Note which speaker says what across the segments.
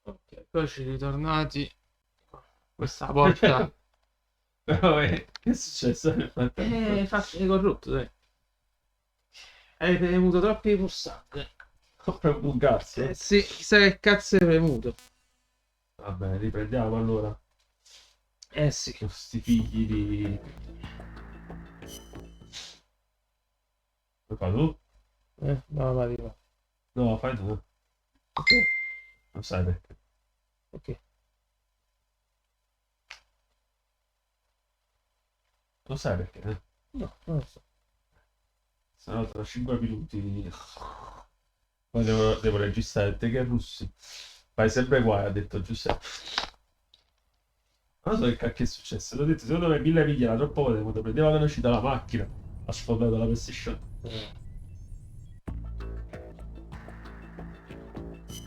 Speaker 1: Ok, poi ci ritornati. Questa porta
Speaker 2: Però che è successo nel frattempo?
Speaker 1: è corrotto, dai. Hai premuto troppi pulsanti.
Speaker 2: Per bucarsi?
Speaker 1: Sì, chissà che cazzo hai premuto.
Speaker 2: Vabbè, riprendiamo allora.
Speaker 1: Sì.
Speaker 2: Questi figli di... Lo fai tu?
Speaker 1: No, va, arriva.
Speaker 2: No, fai tu.
Speaker 1: Ok,
Speaker 2: Non sai perché.
Speaker 1: ok.
Speaker 2: Lo sai perché, eh?
Speaker 1: No, non lo so.
Speaker 2: Se no tra 5 minuti... Poi devo registrare te che russi. Fai sempre guai, ha detto Giuseppe. Non so che cacchio è successo. L'ho detto, secondo me 1000 miglia era troppo veloce. Quando prendeva velocità la macchina, ha sfondato la PlayStation.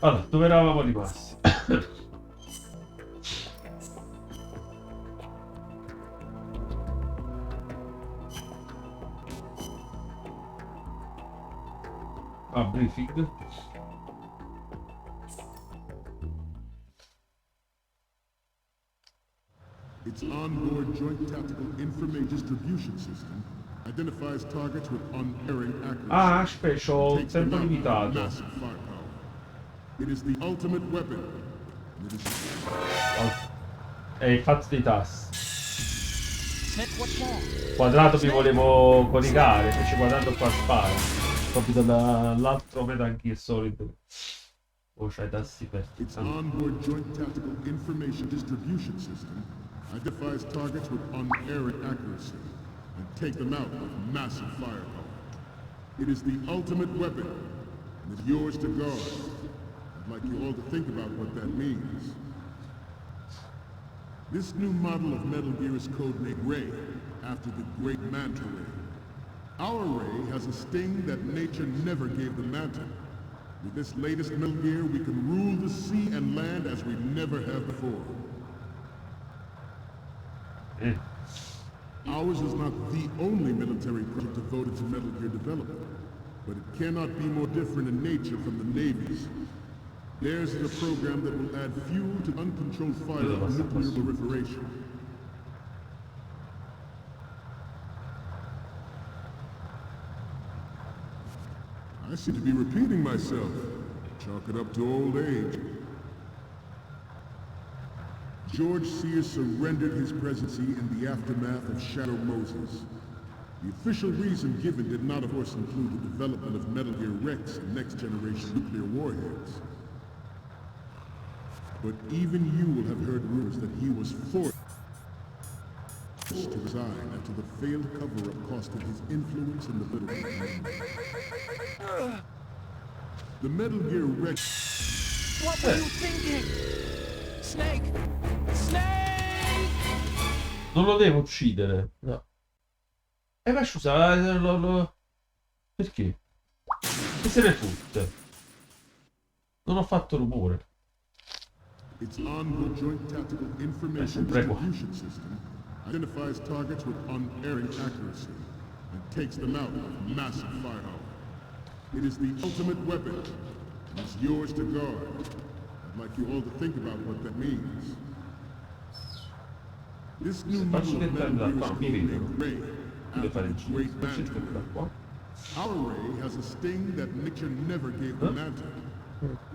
Speaker 2: Allora, dove eravamo rimasti? Ah, briefing.
Speaker 3: Its onboard joint tactical information distribution system identifies targets with unerring accuracy.
Speaker 2: Ah, aspetta, ho un
Speaker 3: Takes them
Speaker 2: tempo
Speaker 3: out with
Speaker 2: limitato.
Speaker 3: massive firepower. It is the ultimate weapon. And it is
Speaker 2: È il fatto dei tasti. Quadrato mi volevo coricare, invece quadrato qua spara. Capito dall'altro Metal Gear Solid. Oh, c'hai i tasti per...
Speaker 3: its onboard joint tactical information distribution system identifies targets with unerring accuracy and take them out with massive firepower. It is the ultimate weapon and is yours to guard. I'd like you all to think about what that means. This new model of Metal Gear is codenamed Ray, after the Great Manta Ray. Our Ray has a sting that nature never gave the Manta. With this latest Metal Gear, we can rule the sea and land as we never have before. Ours is not the only military project devoted to Metal Gear development, but it cannot be more different in nature from the Navy's. Theirs is a program that will add fuel to uncontrolled fire of nuclear proliferation. I seem to be repeating myself. Chalk it up to old age. George Sears surrendered his presidency in the aftermath of Shadow Moses. The official reason given did not, of course, include the development of Metal Gear Rex and next-generation nuclear warheads. But even you will have heard rumors that he was forced to resign after the failed cover-up costed his influence in the Middle East. The Metal Gear Rex...
Speaker 4: What were you thinking? Snake! Snake!
Speaker 2: Non lo devo uccidere.
Speaker 1: No.
Speaker 2: Ma scusa, perché? Che se ne fotte? Non ho fatto rumore.
Speaker 3: Its onboard joint tactical information distribution system identifies targets with unerring accuracy and takes them out with massive firepower. It is the ultimate weapon, and it's yours to guard. I'd like you all to think about what that means. This new model of Metal Gear is codenamed Ray, after the Great Manta Ray. Our Ray has a sting that nature never gave the Manta.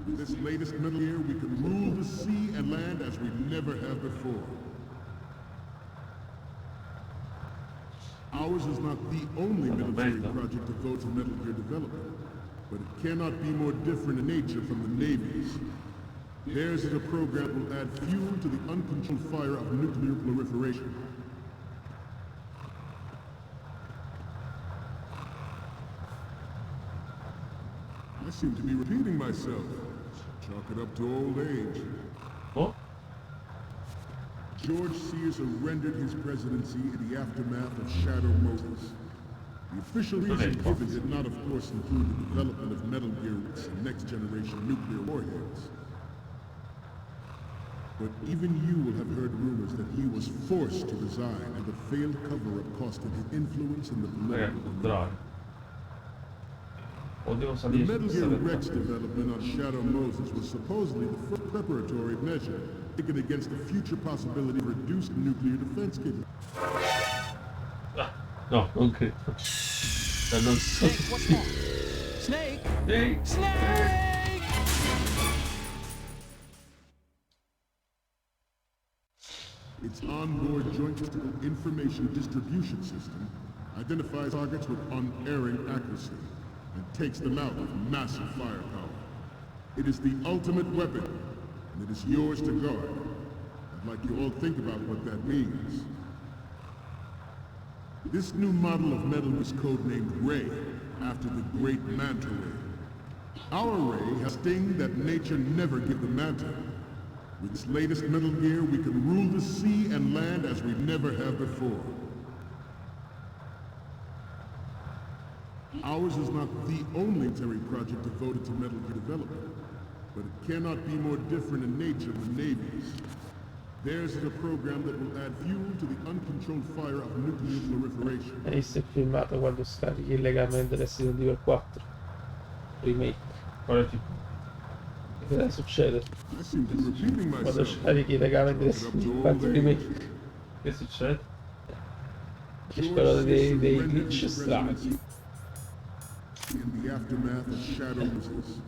Speaker 3: With this latest Metal Gear, we can rule the sea and land as we never have before. Ours is not the only military project devoted to Metal Gear development, but it cannot be more different in nature from the Navy's. Theirs is a program that will add fuel to the uncontrolled fire of nuclear proliferation. I seem to be repeating myself. Chalk it up to old age.
Speaker 2: Oh?
Speaker 3: George Sears surrendered his presidency in the aftermath of Shadow Moses. The official reason given did not, of course, include the development of Metal Gear and next-generation nuclear warheads. But even you will have heard rumors that he was forced to resign and the failed cover-up costed his influence in the political arena.
Speaker 2: devo
Speaker 3: The
Speaker 2: salire su
Speaker 3: Metal
Speaker 2: questa
Speaker 3: Gear
Speaker 2: realtà.
Speaker 3: Rex development on Shadow Moses was supposedly the first preparatory measure taken against the future possibility of reduced nuclear defense capability.
Speaker 2: Ah, no, non credo. Non so.
Speaker 4: Snake, what's wrong? Snake!
Speaker 2: Ehi,
Speaker 4: Snake!
Speaker 3: Its onboard joint tactical information distribution system identifies targets with unerring accuracy and takes them out with massive firepower. It is the ultimate weapon, and it is yours to guard. I'd like you all to think about what that means. This new model of metal was codenamed Ray, after the great Manta Ray. Our Ray has a sting that nature never gave the Manta. With this latest Metal Gear, we can rule the sea and land as we never have before. Ours is not the only military project devoted to Metal Gear development, but it cannot be more different in nature than Navy's. Theirs is a program that will add fuel to the uncontrolled fire of nuclear proliferation.
Speaker 1: Hai visto il filmato quando scarichi illegalmente Resident Evil 4? Remake.
Speaker 2: quale tipo?
Speaker 1: Che cosa succede?
Speaker 3: I seem to be repeating
Speaker 1: Quando
Speaker 3: myself.
Speaker 1: scarichi illegalmente Resident Evil 4 Remake.
Speaker 2: Che succede?
Speaker 1: C'è quello dei glitch strani.
Speaker 3: In the aftermath of Shadow Moses.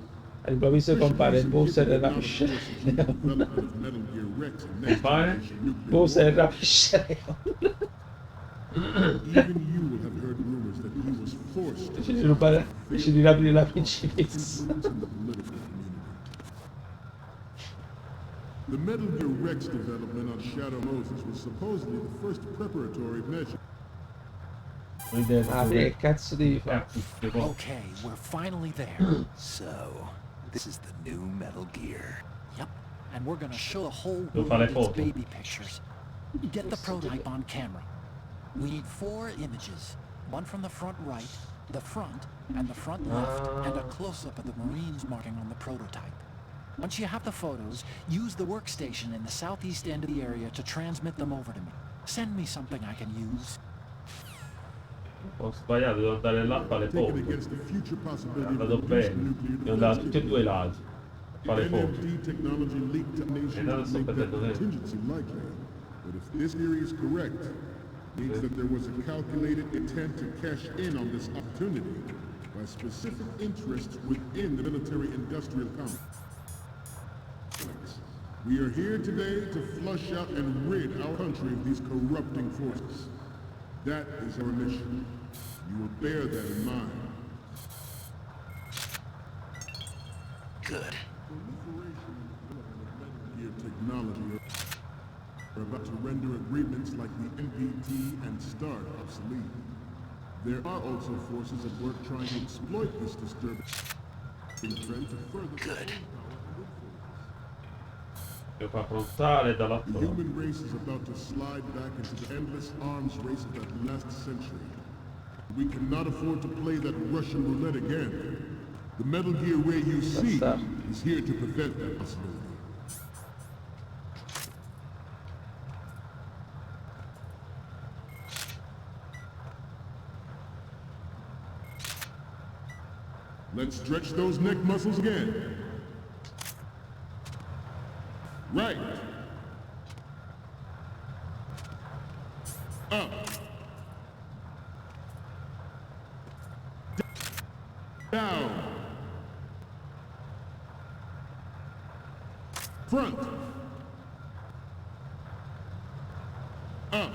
Speaker 1: All'improvviso compare Bowser e rapisce Leon.
Speaker 2: Compare?
Speaker 1: Bowser e rapisce Leon.
Speaker 3: Even you will have heard rumors that he was forced
Speaker 1: Dice di rubare, dice di rapire la principessa.
Speaker 3: The Metal Gear Rex development on Shadow Moses was supposedly the first preparatory measure.
Speaker 2: Un'idea
Speaker 1: Ah, che cazzo devi fare?
Speaker 4: Okay, we're finally there.
Speaker 5: So, this is the new Metal Gear.
Speaker 4: Yep, and we're gonna show the whole
Speaker 2: Devo
Speaker 4: world
Speaker 2: fare
Speaker 4: its
Speaker 2: foto.
Speaker 4: baby pictures. Get the prototype on camera. We need 4 images. One from the front right, the front, and the front left, and a close-up of the Marines marking on the prototype. Once you have the photos, use the workstation in the southeast end of the area to transmit them over to me. Send me something I can use.
Speaker 2: Ho sbagliato, devo andare là a fare
Speaker 3: Taken
Speaker 2: foto.
Speaker 3: against the future
Speaker 2: È
Speaker 3: possibility of
Speaker 2: andato
Speaker 3: reduced
Speaker 2: bene.
Speaker 3: nuclear
Speaker 2: Devo andare da
Speaker 3: defense
Speaker 2: tutti e due i lati a fare foto.
Speaker 3: NMD technology leaked to nations
Speaker 2: Adesso
Speaker 3: to
Speaker 2: sto
Speaker 3: make that
Speaker 2: perdendo tempo.
Speaker 3: contingency likely. But if this theory is correct, it means that there was a calculated intent to cash in on this opportunity by specific interests within the military-industrial complex. We are here today to flush out and rid our country of these corrupting forces. That is our mission. You will bear that in mind.
Speaker 5: Good.
Speaker 3: Proliferation and development of Metal Gear technology are about to render agreements like the NPT and START obsolete. There are also forces at work trying to exploit this disturbing trend to further
Speaker 5: Good.
Speaker 2: Devo far frontale
Speaker 3: The
Speaker 2: dall'altro lato.
Speaker 3: human race is about to slide back into the endless arms race of that last century. We cannot afford to play that Russian roulette again. The Metal Gear Ray you see is here to prevent that possibility. Let's stretch those neck muscles again. Right. Up. Down. Front. Up.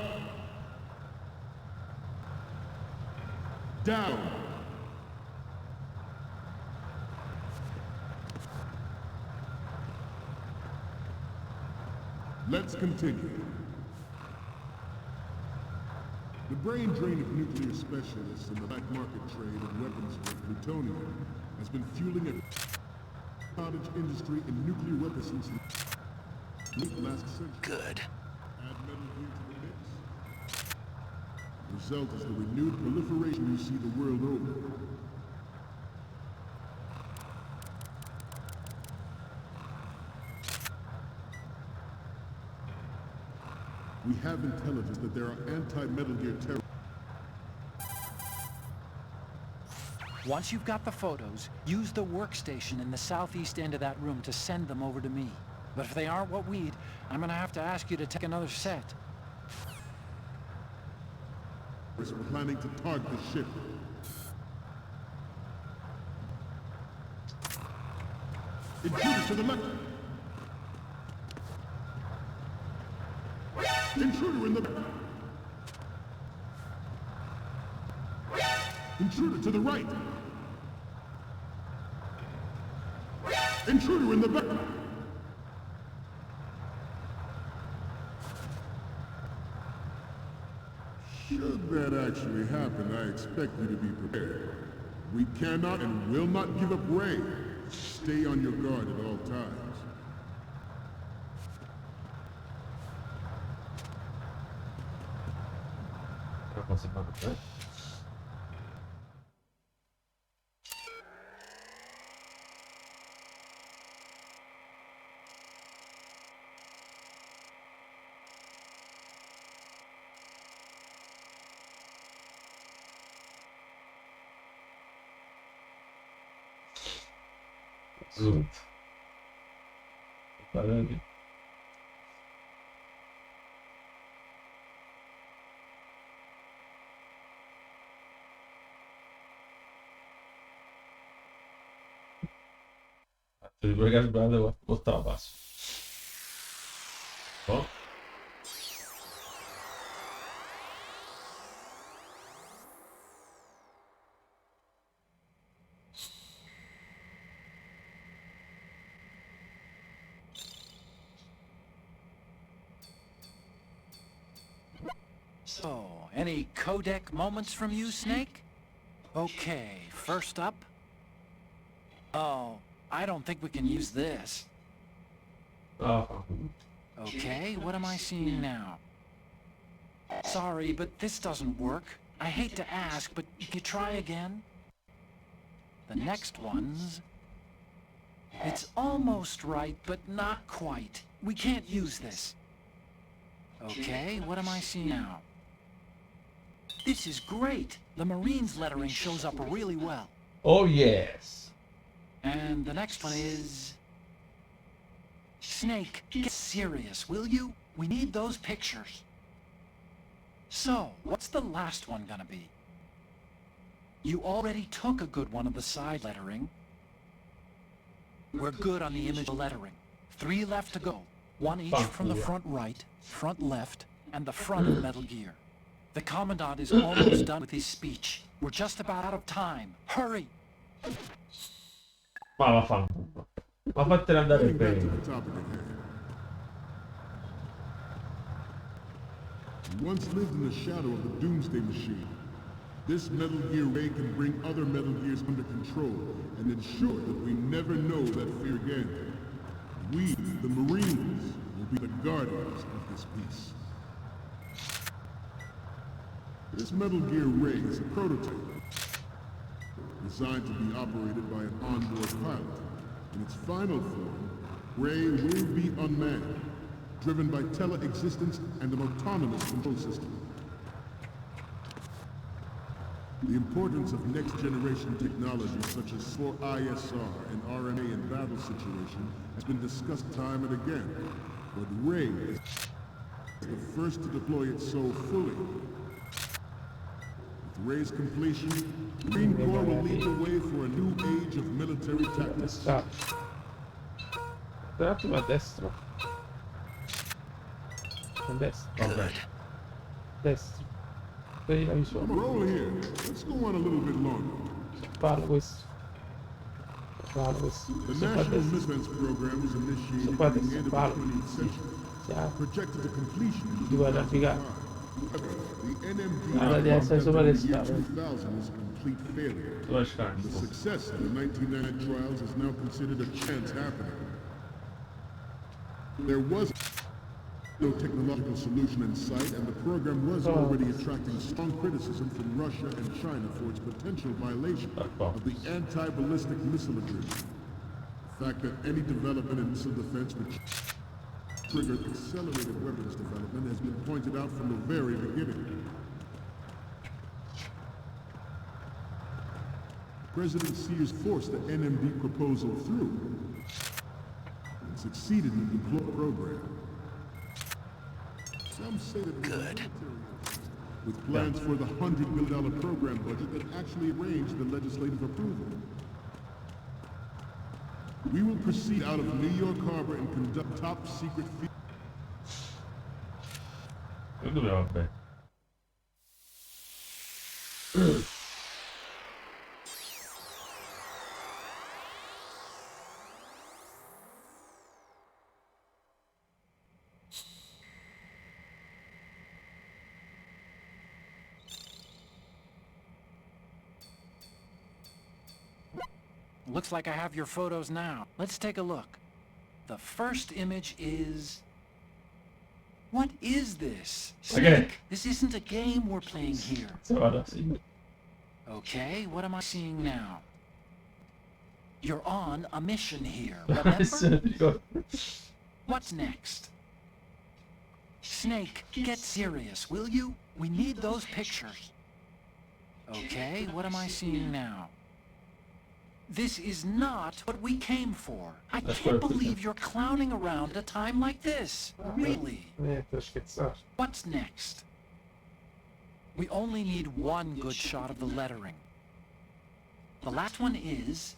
Speaker 3: Down. Let's continue. The brain drain of nuclear specialists in the black market trade in weapons with plutonium has been fueling a cottage industry in nuclear weapons since the late last century.
Speaker 5: Good.
Speaker 3: Add Metal Gear to the mix. The result is the renewed proliferation you see the world over. We have intelligence that there are anti-Metal Gear terrorists
Speaker 4: Once you've got the photos, use the workstation in the southeast end of that room to send them over to me. But if they aren't what we'd, I'm gonna have to ask you to take another set.
Speaker 3: We're planning to target the ship. Intruder to the left. Intruder in the back. Intruder to the right. Intruder in the back. Should that actually happen, I expect you to be prepared. We cannot and will not give up Ray. Stay on your guard at all times.
Speaker 2: Zoom. Guardate. Devi pure sbagliare questa la passo. Oh.
Speaker 4: So, any codec moments from you, Snake? Okay, first up. Oh, I don't think we can use this.
Speaker 2: Oh.
Speaker 4: Okay, what am I seeing now? Sorry, but this doesn't work. I hate to ask, but you try again? The next one's... It's almost right, but not quite. We can't use this. Okay, what am I seeing now? This is great. The Marines lettering shows up really well.
Speaker 2: Oh yes.
Speaker 4: And the next one is... Snake, get serious, will you? We need those pictures. So, what's the last one gonna be? You already took a good one of the side lettering. We're good on the image lettering. 3 left to go. 1 each from the front right, front left, and the front of Metal Gear. The Commandant is almost done with his speech. We're just about out of time. Hurry!
Speaker 2: Ma vaffanculo. Ma fatela andare
Speaker 3: Getting back to
Speaker 2: bene.
Speaker 3: the topic at hand. We once lived in the shadow of the Doomsday Machine. This Metal Gear Ray can bring other Metal Gears under control and ensure that we never know that fear again. We, the Marines, will be the guardians of this peace. This Metal Gear Ray is a prototype, designed to be operated by an onboard pilot. In its final form, Ray will be unmanned, driven by tele-existence and an autonomous control system. The importance of next-generation technology such as for ISR and RNA in battle situation has been discussed time and again, but Ray is the first to deploy it so fully. With Ray's completion, the Marine Corps will lead the way for a new age of military tactics.
Speaker 1: Stop. Un attimo a destra. A destra.
Speaker 2: Vabbè.
Speaker 1: Destra. Poi la visuale.
Speaker 3: Roll here. Let's go on a little bit longer.
Speaker 1: Parlo questo. Parlo questo.
Speaker 3: The
Speaker 1: Sto qua a
Speaker 3: National
Speaker 1: destra.
Speaker 3: Defense Program was initiated
Speaker 1: Qua a
Speaker 3: at the
Speaker 1: destra.
Speaker 3: end of the
Speaker 1: Parlo.
Speaker 3: 20th century,
Speaker 1: Siamo.
Speaker 3: projected to completion in
Speaker 1: Ti vuoi arrampicare?
Speaker 3: 2005. The NMD
Speaker 1: Allora devi essere sopra le scale.
Speaker 3: 2000 was a complete failure.
Speaker 2: Dove stai?
Speaker 3: The success of the 1999 trials is now considered a chance happening. There was no technological solution in sight, and the program was already attracting strong criticism from Russia and China for its potential violation of the anti-ballistic missile agreement. The fact that any development in missile defense would trigger accelerated weapons development has been pointed out from the very beginning. President Sears forced the NMD proposal through and succeeded in the deploy program. Some say that good. With plans for the $100 million program budget that actually arranged the legislative approval. We will proceed out of New York Harbor and conduct top secret field.
Speaker 2: Vabbè.
Speaker 4: Looks like I have your photos now. Let's take a look. The first image is... What is this?
Speaker 2: Okay.
Speaker 4: Snake, this isn't a game we're playing here. Okay, what am I seeing now? You're on a mission here, remember? What's next? Snake, get serious, will you? We need those pictures. Okay, what am I seeing now? This is not what we came for. I can't believe you're clowning around at a time like this. Really. What's next? We only need one good shot of the lettering. The last one is...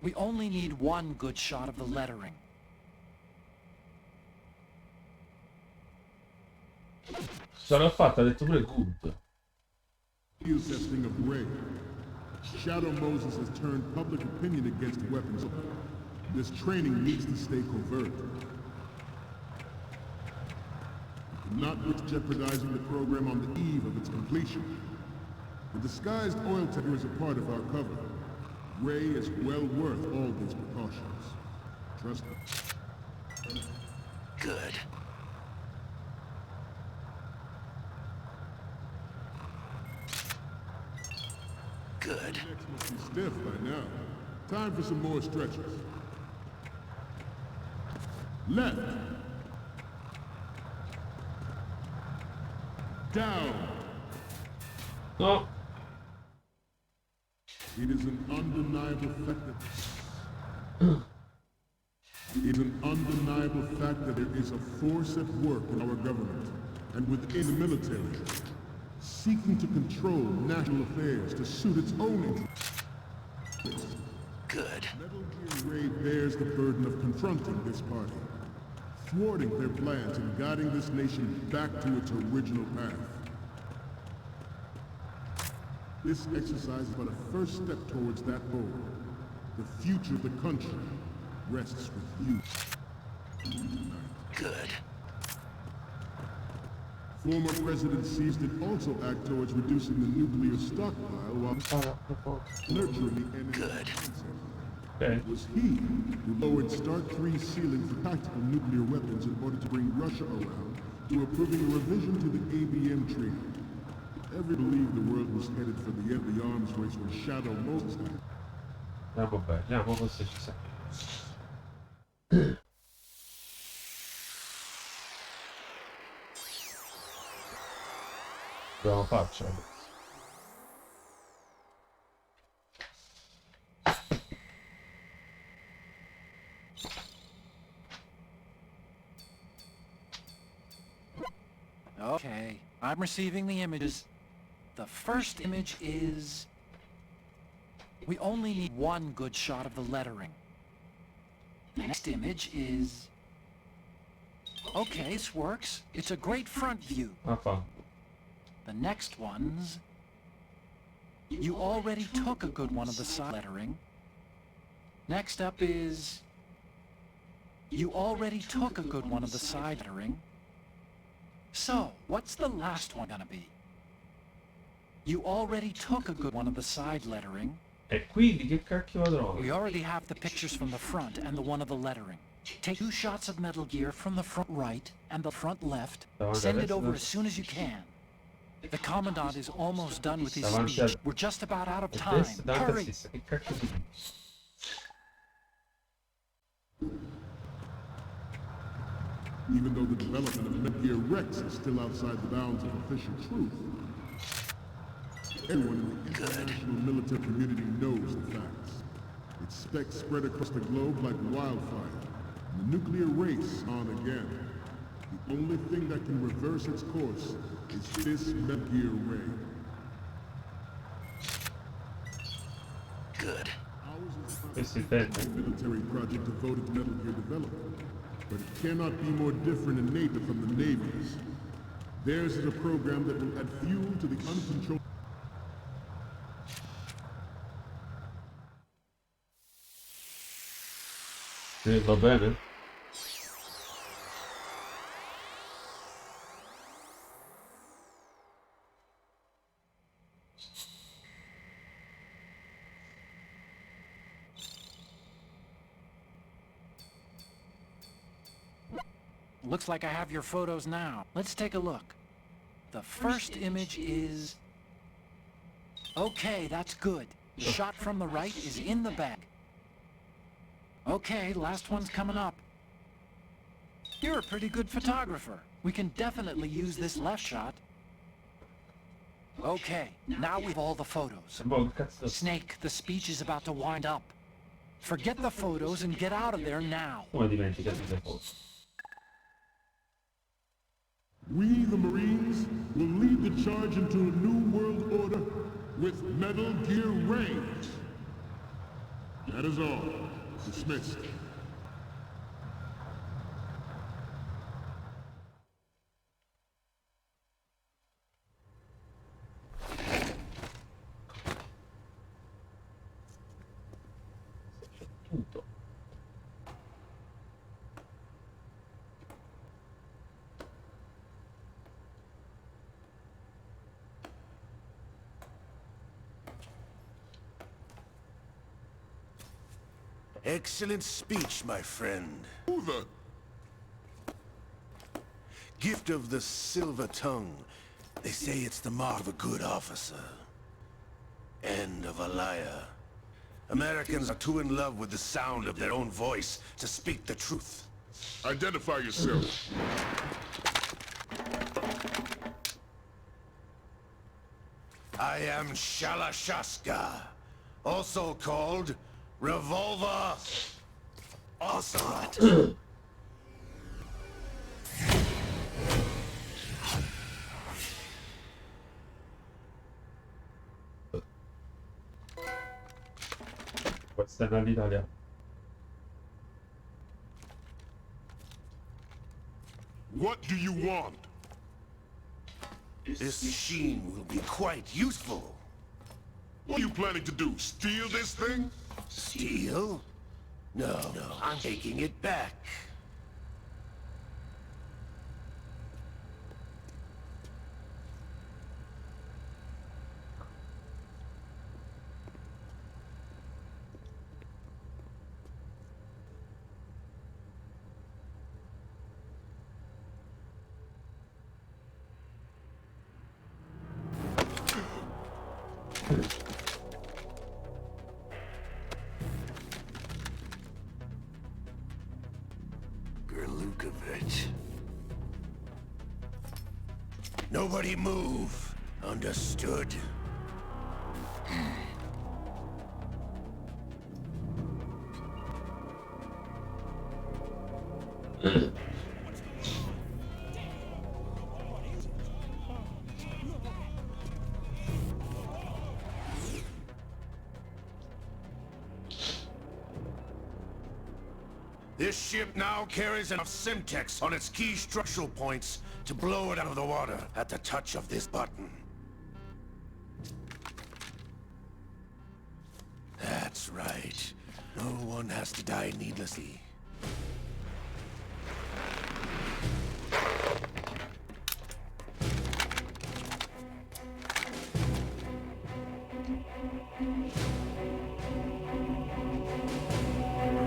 Speaker 4: We only need one good shot of the lettering.
Speaker 2: Sarà fatta, ha detto pure good.
Speaker 3: Field testing of Ray. Shadow Moses has turned public opinion against weapons. This training needs to stay covert. Not risk jeopardizing the program on the eve of its completion. The disguised oil tanker is a part of our cover. Ray is well worth all these precautions. Trust me.
Speaker 5: Good. Good.
Speaker 3: Next must be stiff by now. Time for some more stretches. Left. Down.
Speaker 2: No.
Speaker 3: It is an undeniable fact that... It is an undeniable fact that there is a force at work in our government and within the military, seeking to control national affairs to suit its own interests.
Speaker 5: Good.
Speaker 3: Metal Gear Ray bears the burden of confronting this party, thwarting their plans and guiding this nation back to its original path. This exercise is but a first step towards that goal. The future of the country rests with you.
Speaker 5: Good.
Speaker 3: Former President Sears did also act towards reducing the nuclear stockpile while nurturing the enemy.
Speaker 5: Good.
Speaker 2: Okay.
Speaker 3: It was he who lowered Start 3's ceiling for tactical nuclear weapons in order to bring Russia around to approving a revision to the ABM treaty. Everyone believed the world was headed for the end of the arms race when Shadow Moses died.
Speaker 2: Vabbè, vediamo cosa ci sa. Dobbiamo farcela.
Speaker 4: Okay, I'm receiving the images. The first image is... We only need one good shot of the lettering. The next image is... Okay, this works. It's a great front view.
Speaker 2: Ah, fa.
Speaker 4: The next one's... You already took a good one of the side lettering. Next up is... You already took a good one of the side lettering. So, what's the last one gonna be? You already took a good one of the side lettering.
Speaker 2: E quindi che cacchio vadrò?
Speaker 4: We already have the pictures from the front and the one of the lettering. Take 2 shots of Metal Gear from the front right and the front left. Send it over as soon as you can. The Commandant is almost done with his speech. We're just about out of time. Hurry!
Speaker 2: Che cacchio di...
Speaker 3: Even though the development of Metal Gear Rex is still outside the bounds of official truth, Everyone in the international military community knows the facts. Its spec spread across the globe like wildfire. And the nuclear race on again. The only thing that can reverse its course is this Metal Gear ray.
Speaker 5: Good.
Speaker 2: Questo è bello.
Speaker 3: Military project devoted to Metal Gear development, but it cannot be more different in nature from the Navy's. Theirs is a program that will add fuel to the uncontrolled...
Speaker 2: Va bene.
Speaker 4: Looks like I have your photos now. Let's take a look. The first image is... Okay, that's good. The shot from the right is in the bag. Okay, last one's coming up. You're a pretty good photographer. We can definitely use this left shot. Okay, now we've all the photos.
Speaker 2: Boh, cazzo.
Speaker 4: Snake, the speech is about to wind up. Forget the photos and get out of there now.
Speaker 2: Come dimenticati le foto?
Speaker 3: We, the Marines, will lead the charge into a new world order with Metal Gear Ray. That is all. Dismissed.
Speaker 2: Tutto.
Speaker 5: Excellent speech, my friend.
Speaker 3: Who the...
Speaker 5: Gift of the silver tongue. They say it's the mark of a good officer. End of a liar. Americans are too in love with the sound of their own voice to speak the truth.
Speaker 3: Identify yourself.
Speaker 5: I am Shalashaska, also called Revolver Ocelot.
Speaker 2: Questa è all'Italia.
Speaker 3: What do you want?
Speaker 5: This machine will be quite useful.
Speaker 3: What are you planning to do? Steal this thing?
Speaker 5: Steal? No, I'm taking it back. Gerlukovich. Nobody move. Understood? This ship now carries enough Simtex on its key structural points to blow it out of the water at the touch of this button. That's right. No one has to die needlessly.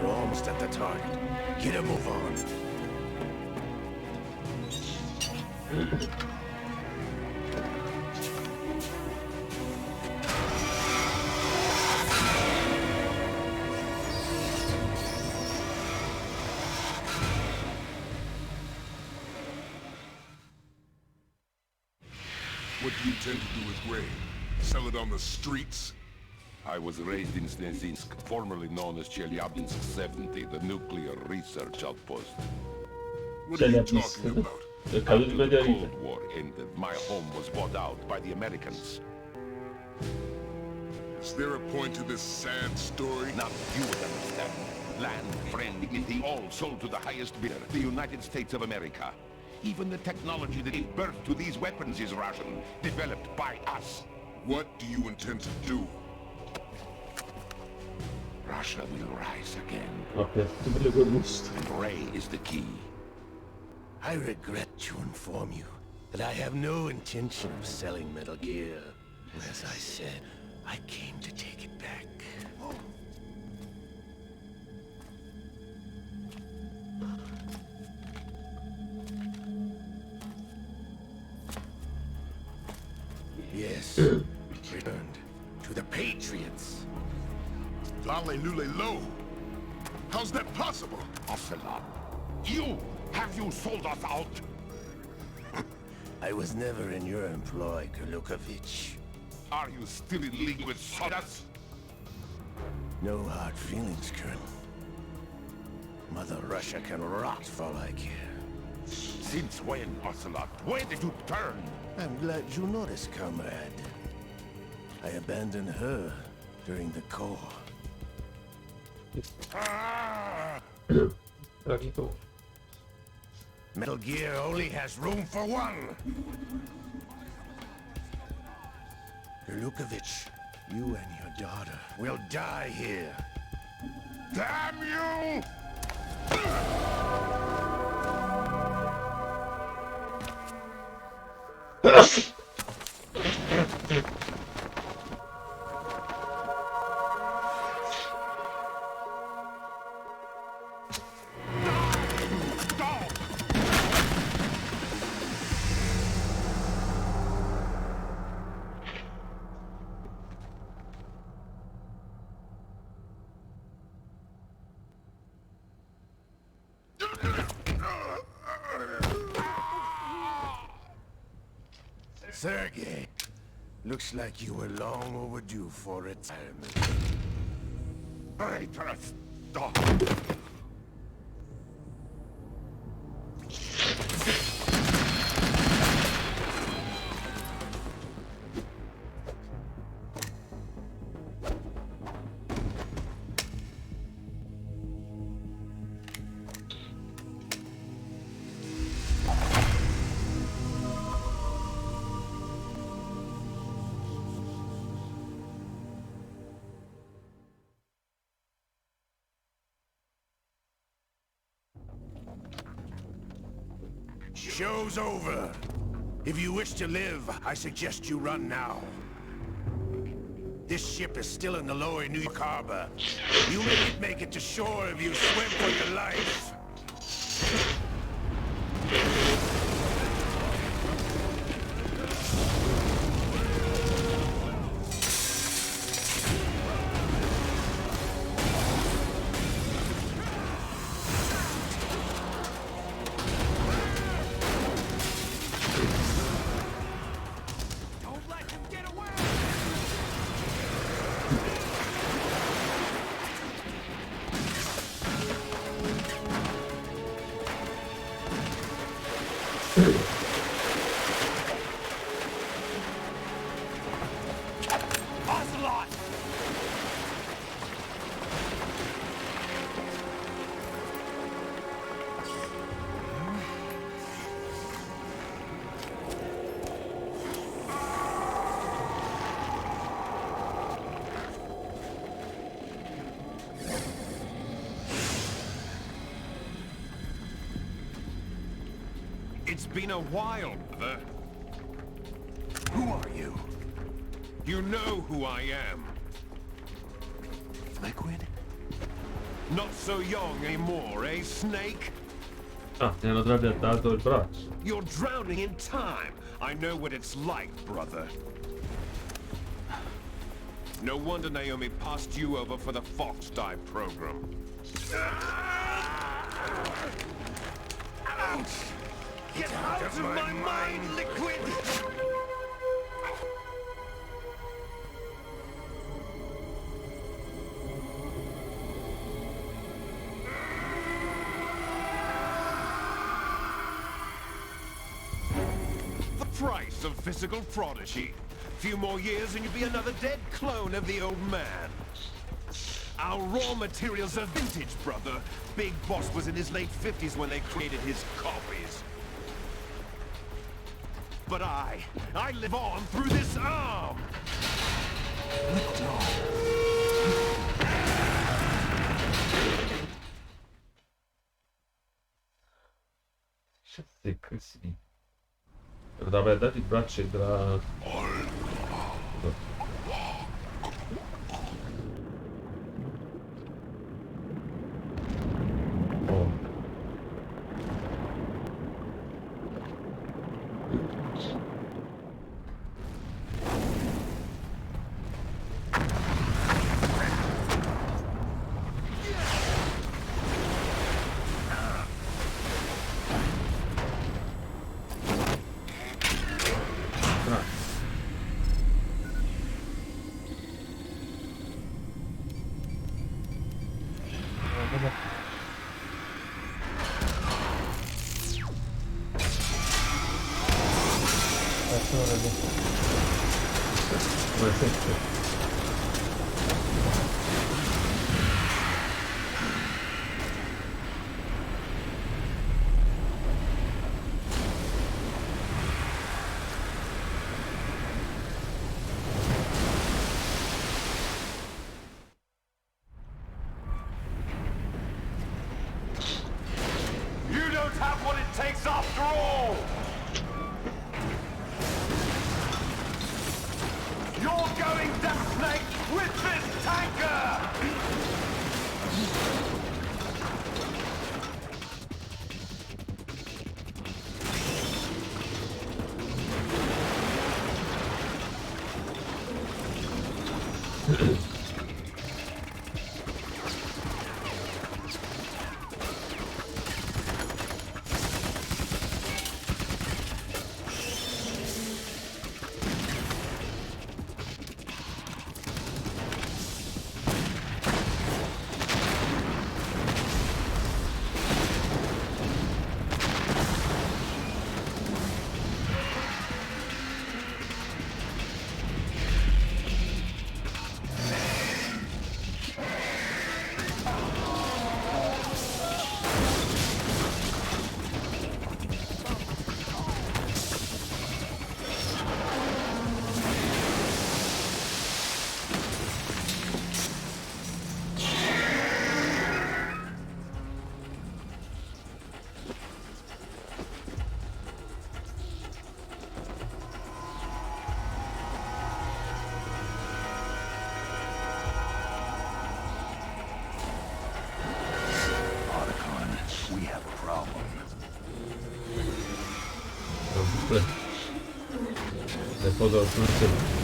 Speaker 5: We're almost at the target. Get a move on.
Speaker 3: What do you intend to do with Ray? Sell it on the streets?
Speaker 6: I was raised in Snezinsk, formerly known as Chelyabinsk 70, the nuclear research outpost.
Speaker 3: What are you
Speaker 2: Chelyabinsk.
Speaker 3: talking about?
Speaker 2: Caduto
Speaker 6: After the
Speaker 2: meteorite.
Speaker 6: Cold War ended, my home was bought out by the Americans.
Speaker 3: Is there a point to this sad story?
Speaker 6: Not you would understand. Land, friend, dignity, all sold to the highest bidder, the United States of America. Even the technology that gave birth to these weapons is Russian, developed by us.
Speaker 3: What do you intend to do?
Speaker 6: Russia will rise again,
Speaker 2: Vabbè, tu me lo conosci.
Speaker 6: and Ray is the key.
Speaker 5: I regret to inform you that I have no intention of selling Metal Gear. As I said, I came to take it back. Yes, returned to the Patriots.
Speaker 3: Lale-lule-lo! How's that possible?
Speaker 6: Ocelot, have you sold us out?
Speaker 5: I was never in your employ, Kurlukovich.
Speaker 6: Are you still in league with Sodas?
Speaker 5: No hard feelings, Colonel. Mother Russia can rot for all I care.
Speaker 6: Since when, Ocelot? When did you turn?
Speaker 5: I'm glad you noticed, comrade. I abandoned her during the Corps.
Speaker 2: Tradito.
Speaker 5: Metal Gear only has room for one! Kurlukovich, you and your daughter will die here.
Speaker 6: Damn you!
Speaker 5: Sergei, looks like you were long overdue for retirement.
Speaker 6: Traitorous dog!
Speaker 5: Show's over. If you wish to live, I suggest you run now. This ship is still in the lower New York Harbor. You make it to shore if you swim for your life.
Speaker 6: It's been a while, brother.
Speaker 5: Who are you?
Speaker 6: You know who I am.
Speaker 5: Liquid?
Speaker 6: Not so young anymore, eh, Snake?
Speaker 2: Ah, ti hanno trapiantato il braccio.
Speaker 6: You're drowning in time. I know what it's like, brother. No wonder Naomi passed you over for the Fox Dive program.
Speaker 5: Ouch!
Speaker 6: Get out of my mind, Liquid!
Speaker 5: price of physical prodigy. Few more years and you'll be another dead clone of the old man. Our raw materials are vintage, brother. Big Boss was in his late 50s when they created his copies. But I live on through this arm!
Speaker 2: Secca, sì. Devo aver dato il braccio e della... Oh.
Speaker 5: You don't have what it takes after all! You're going down, Snake, with this tanker! We have a problem.
Speaker 2: Le foto sul
Speaker 4: Snake!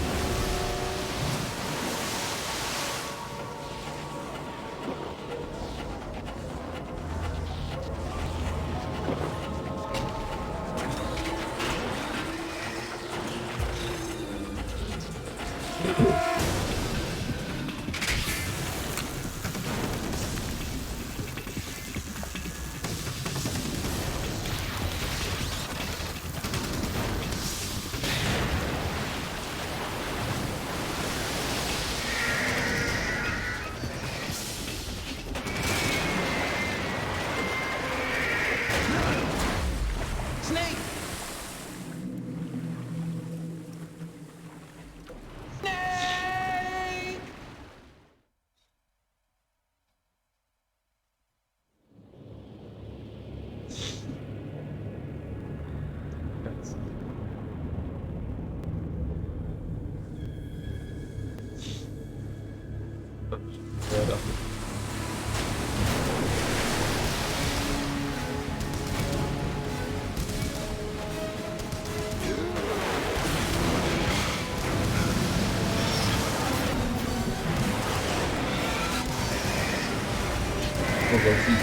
Speaker 4: Snake!
Speaker 2: cazzo. Era. Un po' così.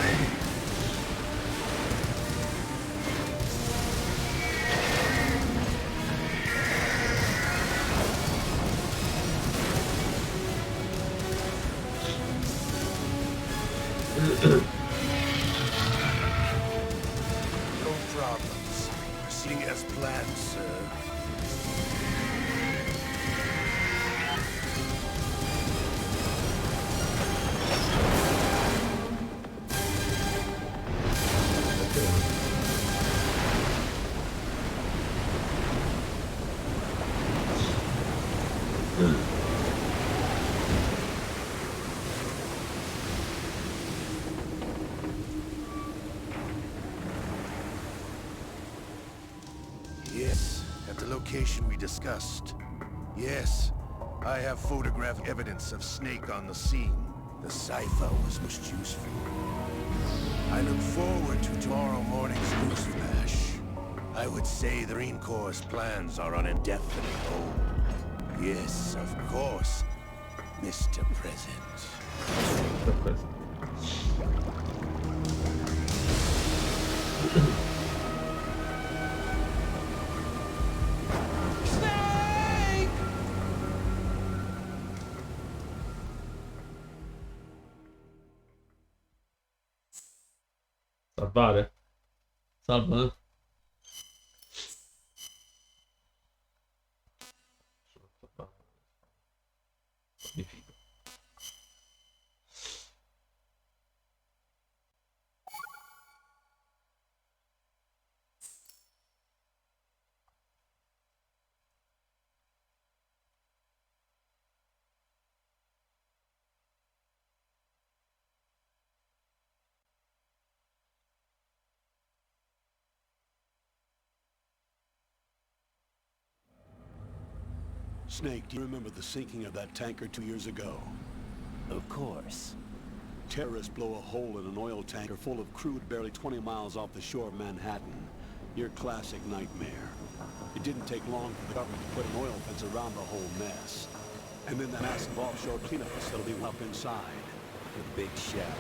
Speaker 5: No problems. Proceeding as planned, sir. Yes, at the location we discussed. Yes, I have photographic evidence of Snake on the scene. The cipher was most useful. I look forward to tomorrow morning's news flash. I would say the Marine Corps' plans are on indefinite hold. Yes, of course, Mr. President.
Speaker 2: Salvare. Salva. Magnifico.
Speaker 7: Snake, do you remember the sinking of that tanker 2 years ago?
Speaker 4: Of course.
Speaker 7: Terrorists blow a hole in an oil tanker full of crude barely 20 miles off the shore of Manhattan. Your classic nightmare. It didn't take long for the government to put an oil fence around the whole mess. And then that massive offshore cleanup facility went up inside.
Speaker 4: The big shell.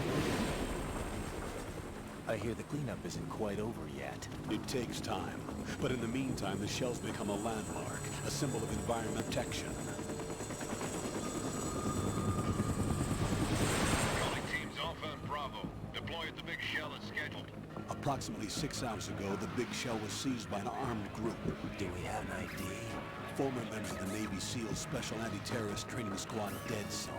Speaker 4: I hear the cleanup isn't quite over yet.
Speaker 7: It takes time. But in the meantime, the shell's become a landmark, a symbol of environmental protection.
Speaker 6: Calling teams Alpha and Bravo. Deploy at the big shell as scheduled.
Speaker 7: Approximately 6 hours ago, the big shell was seized by an armed group.
Speaker 4: Do we have an ID?
Speaker 7: Former members of the Navy SEAL Special Anti-Terrorist Training Squad dead zone.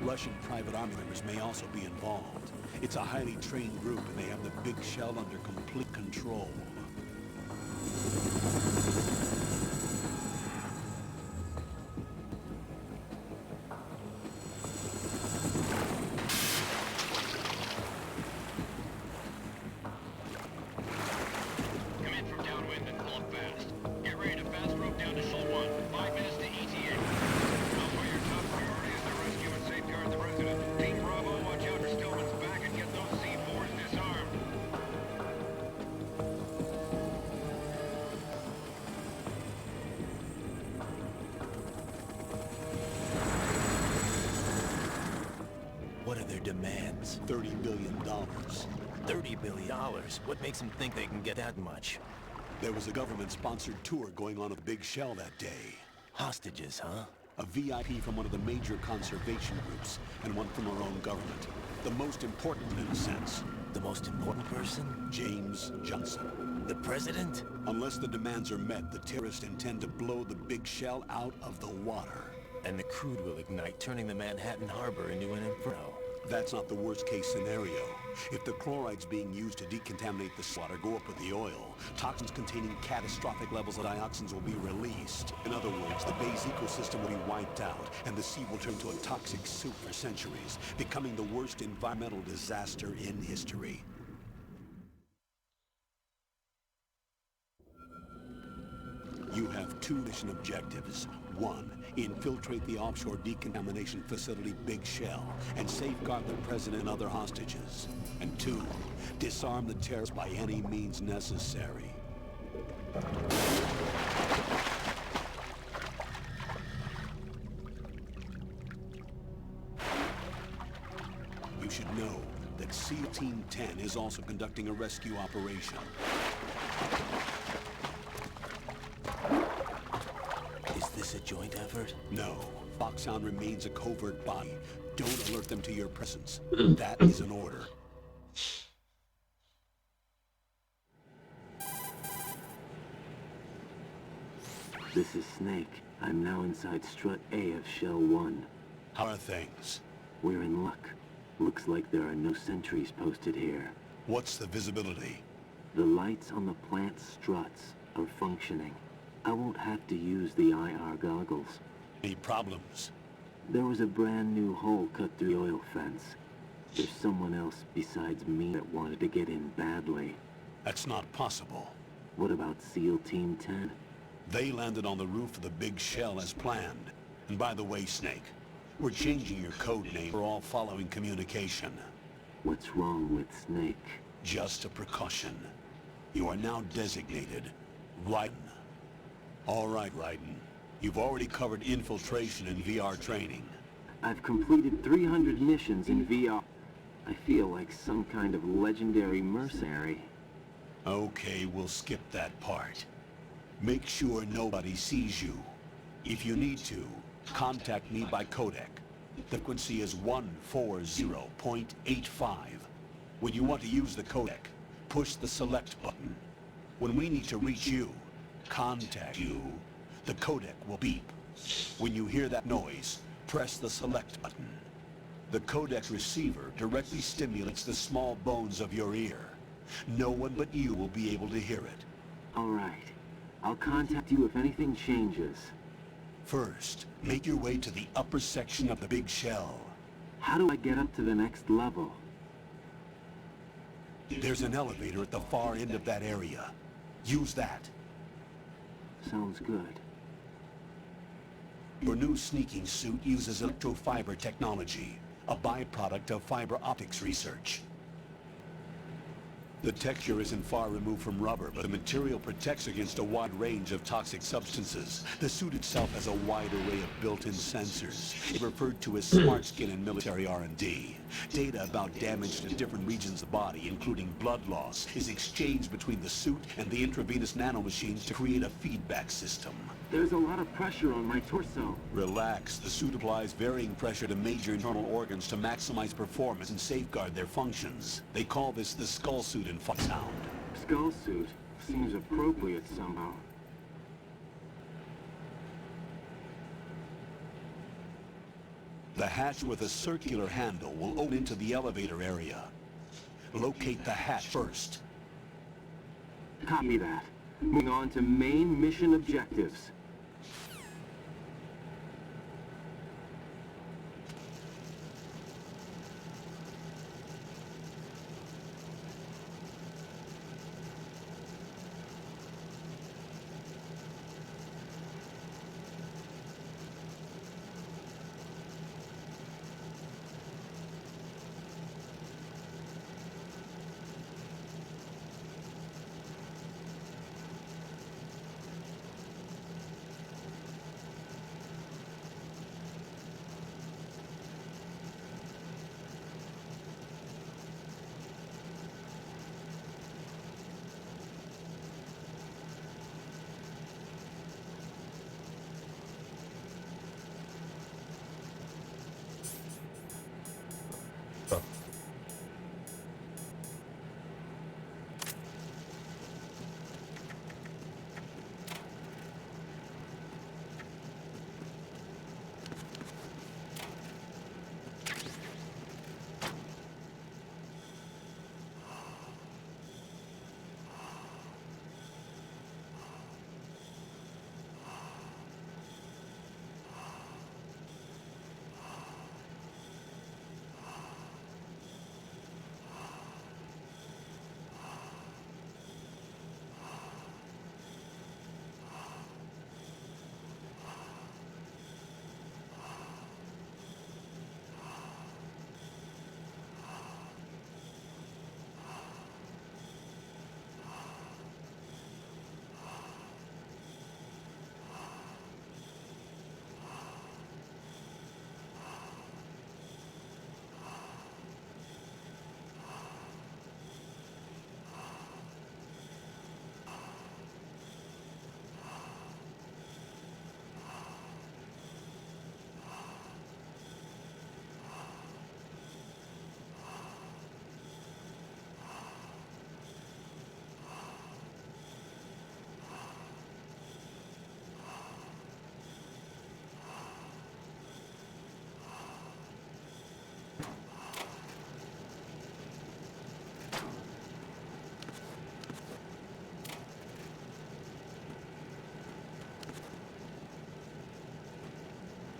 Speaker 7: Russian private army members may also be involved. It's a highly trained group, and they have the big shell under complete control.
Speaker 6: Come in from downwind and pull up fast. Get ready to fast rope down to Shoal 1. 5 minutes to ETA. Elsewhere, your top priority is to rescue and safeguard the president. Team Bravo, watch out for Stillman's back and get those C4s disarmed.
Speaker 4: What are their demands?
Speaker 7: $30 billion.
Speaker 4: $30 billion? What makes them think they can get that much?
Speaker 7: There was a government-sponsored tour going on at the Big Shell that day.
Speaker 4: Hostages, huh?
Speaker 7: A VIP from one of the major conservation groups, and one from our own government. The most important, in a sense.
Speaker 4: The most important person?
Speaker 7: James Johnson.
Speaker 4: The president?
Speaker 7: Unless the demands are met, the terrorists intend to blow the Big Shell out of the water.
Speaker 4: And the crude will ignite, turning the Manhattan Harbor into an inferno.
Speaker 7: That's not the worst-case scenario. If the chlorides being used to decontaminate the water go up with the oil, toxins containing catastrophic levels of dioxins will be released. In other words, the bay's ecosystem will be wiped out, and the sea will turn to a toxic soup for centuries, becoming the worst environmental disaster in history. You have 2 mission objectives. 1, infiltrate the offshore decontamination facility Big Shell and safeguard the president and other hostages. And 2, disarm the terrorists by any means necessary. You should know that SEAL Team 10 is also conducting a rescue operation.
Speaker 4: Is this a joint effort?
Speaker 7: No. Foxhound remains a covert body. Don't alert them to your presence. That is an order.
Speaker 8: This is Snake. I'm now inside Strut A of Shell 1.
Speaker 7: How are things?
Speaker 8: We're in luck. Looks like there are no sentries posted here.
Speaker 7: What's the visibility?
Speaker 8: The lights on the plant struts are functioning. I won't have to use the IR goggles.
Speaker 7: Any problems?
Speaker 8: There was a brand new hole cut through the oil fence. There's someone else besides me that wanted to get in badly.
Speaker 7: That's not possible.
Speaker 8: What about SEAL Team 10?
Speaker 7: They landed on the roof of the big shell as planned. And by the way, Snake, we're changing your code name for all following communication.
Speaker 8: What's wrong with Snake?
Speaker 7: Just a precaution. You are now designated Raiden. All right, Raiden. You've already covered infiltration and VR training.
Speaker 8: I've completed 300 missions in VR. I feel like some kind of legendary mercenary.
Speaker 7: Okay, we'll skip that part. Make sure nobody sees you. If you need to, contact me by codec. The frequency is 140.85. When you want to use the codec, push the select button. When we need to reach you, contact you, the codec will beep. When you hear that noise, press the select button. The codec receiver directly stimulates the small bones of your ear. No one but you will be able to hear it.
Speaker 8: All right. I'll contact you if anything changes.
Speaker 7: First, make your way to the upper section of the big shell.
Speaker 8: How do I get up to the next level?
Speaker 7: There's an elevator at the far end of that area. Use that.
Speaker 8: Sounds good.
Speaker 7: Your new sneaking suit uses electrofiber technology, a byproduct of fiber optics research. The texture isn't far removed from rubber, but the material protects against a wide range of toxic substances. The suit itself has a wide array of built-in sensors, referred to as smart skin in military R&D. Data about damage to different regions of the body, including blood loss, is exchanged between the suit and the intravenous nanomachines to create a feedback system.
Speaker 8: There's a lot of pressure on my torso.
Speaker 7: Relax. The suit applies varying pressure to major internal organs to maximize performance and safeguard their functions. They call this the skull suit in Fox Sound.
Speaker 8: Skull suit seems appropriate somehow.
Speaker 7: The hatch with a circular handle will open into the elevator area. Locate the hatch first.
Speaker 8: Copy that. Moving on to main mission objectives.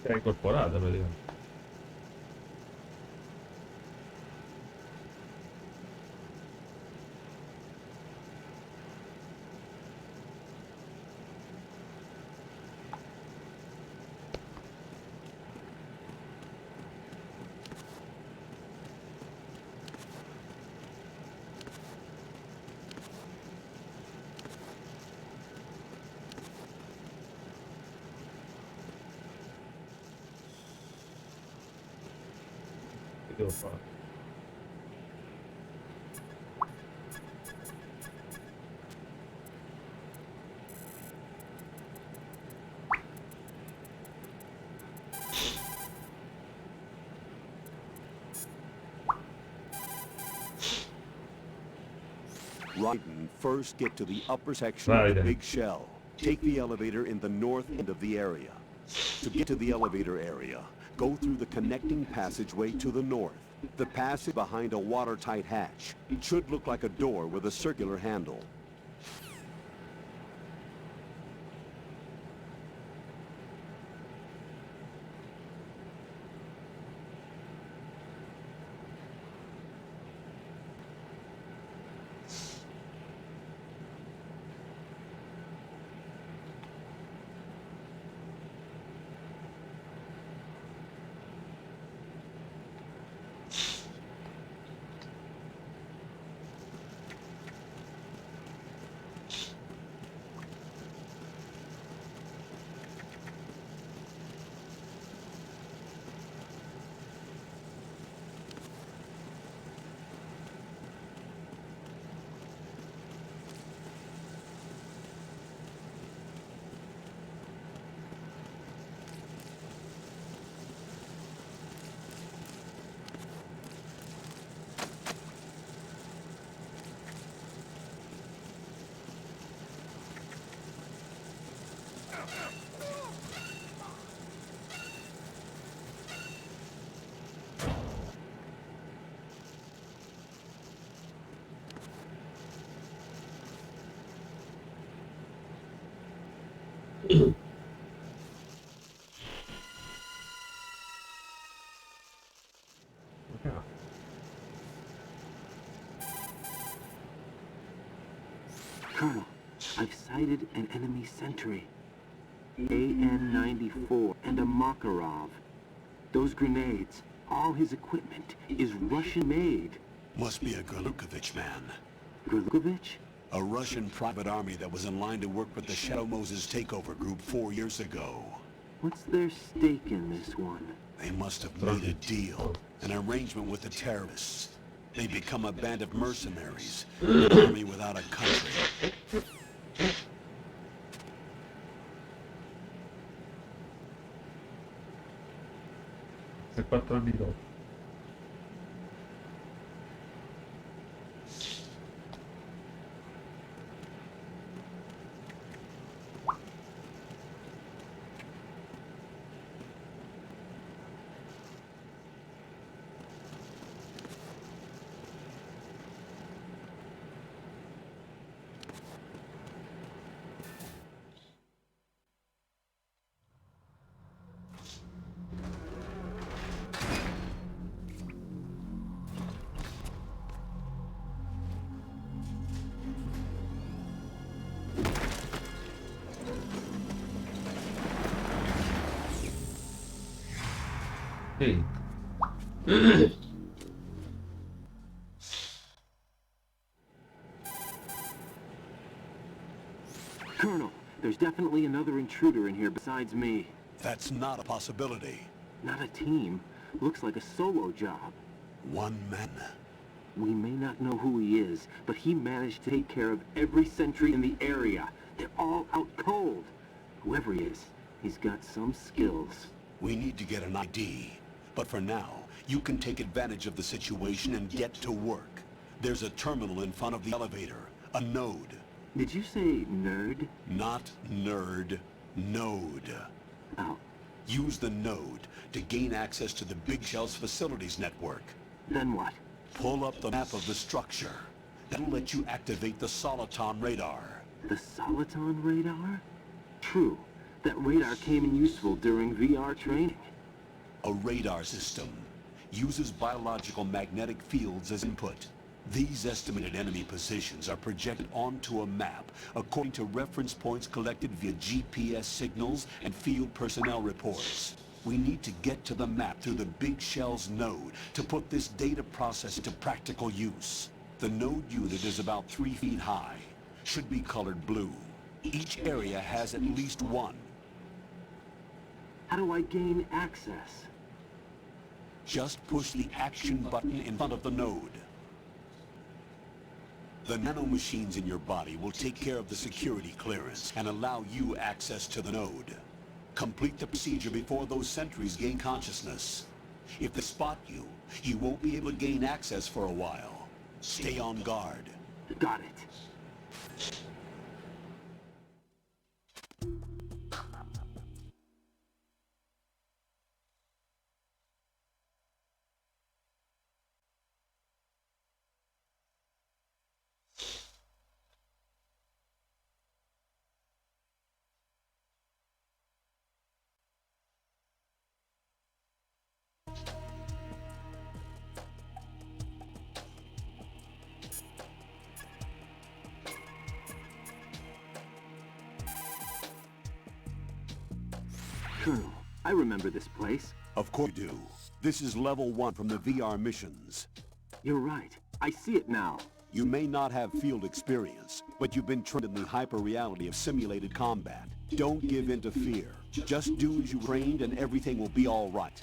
Speaker 2: è incorporata praticamente. Che devo fare?
Speaker 7: Raiden, first get to the upper section of the
Speaker 2: Raiden.
Speaker 7: big shell. Take the elevator in the north end of the area. To get to the elevator area, go through the connecting passageway to the north. The passage behind a watertight hatch. It should look like a door with a circular handle.
Speaker 8: Colonel, I've sighted an enemy sentry. AN-94 and a Makarov. Those grenades, all his equipment, is Russian-made.
Speaker 7: Must be a Golukovich man.
Speaker 8: Gurlukovich?
Speaker 7: A Russian private army that was in line to work with the Shadow Moses takeover group 4 years ago.
Speaker 8: What's their stake in this one?
Speaker 7: They must have made a deal, an arrangement with the terrorists. They become a band of mercenaries, an army without a country.
Speaker 2: Se 4 anni dopo. Sì.
Speaker 8: Colonel, there's definitely another intruder in here besides me.
Speaker 7: That's not a possibility.
Speaker 8: Not a team. Looks like a solo job.
Speaker 7: One man.
Speaker 8: We may not know who he is, but he managed to take care of every sentry in the area. They're all out cold. Whoever he is, he's got some skills.
Speaker 7: We need to get an ID. But for now, you can take advantage of the situation and get to work. There's a terminal in front of the elevator. A node.
Speaker 8: Did you say nerd?
Speaker 7: Not nerd. Node.
Speaker 8: Oh,
Speaker 7: Use the node to gain access to the Big Shell's facilities network.
Speaker 8: then what?
Speaker 7: Pull up the map of the structure. That'll let you activate the Soliton radar.
Speaker 8: The Soliton radar? True, That radar came in useful during VR training.
Speaker 7: A radar system uses biological magnetic fields as input. These estimated enemy positions are projected onto a map according to reference points collected via GPS signals and field personnel reports. We need to get to the map through the Big Shell's node to put this data process into practical use. The node unit is about 3 feet high, should be colored blue. Each area has at least one.
Speaker 8: How do I gain access?
Speaker 7: Just push the action button in front of the node. The nanomachines in your body will take care of the security clearance and allow you access to the node. Complete the procedure before those sentries gain consciousness. If they spot you, you won't be able to gain access for a while. Stay on guard.
Speaker 8: Got it. Colonel, I remember this place.
Speaker 7: Of course you do. This is level 1 from the VR missions.
Speaker 8: You're right. I see it now.
Speaker 7: You may not have field experience, but you've been trained in the hyper-reality of simulated combat. Don't give in to fear. Just do as you trained and everything will be all right.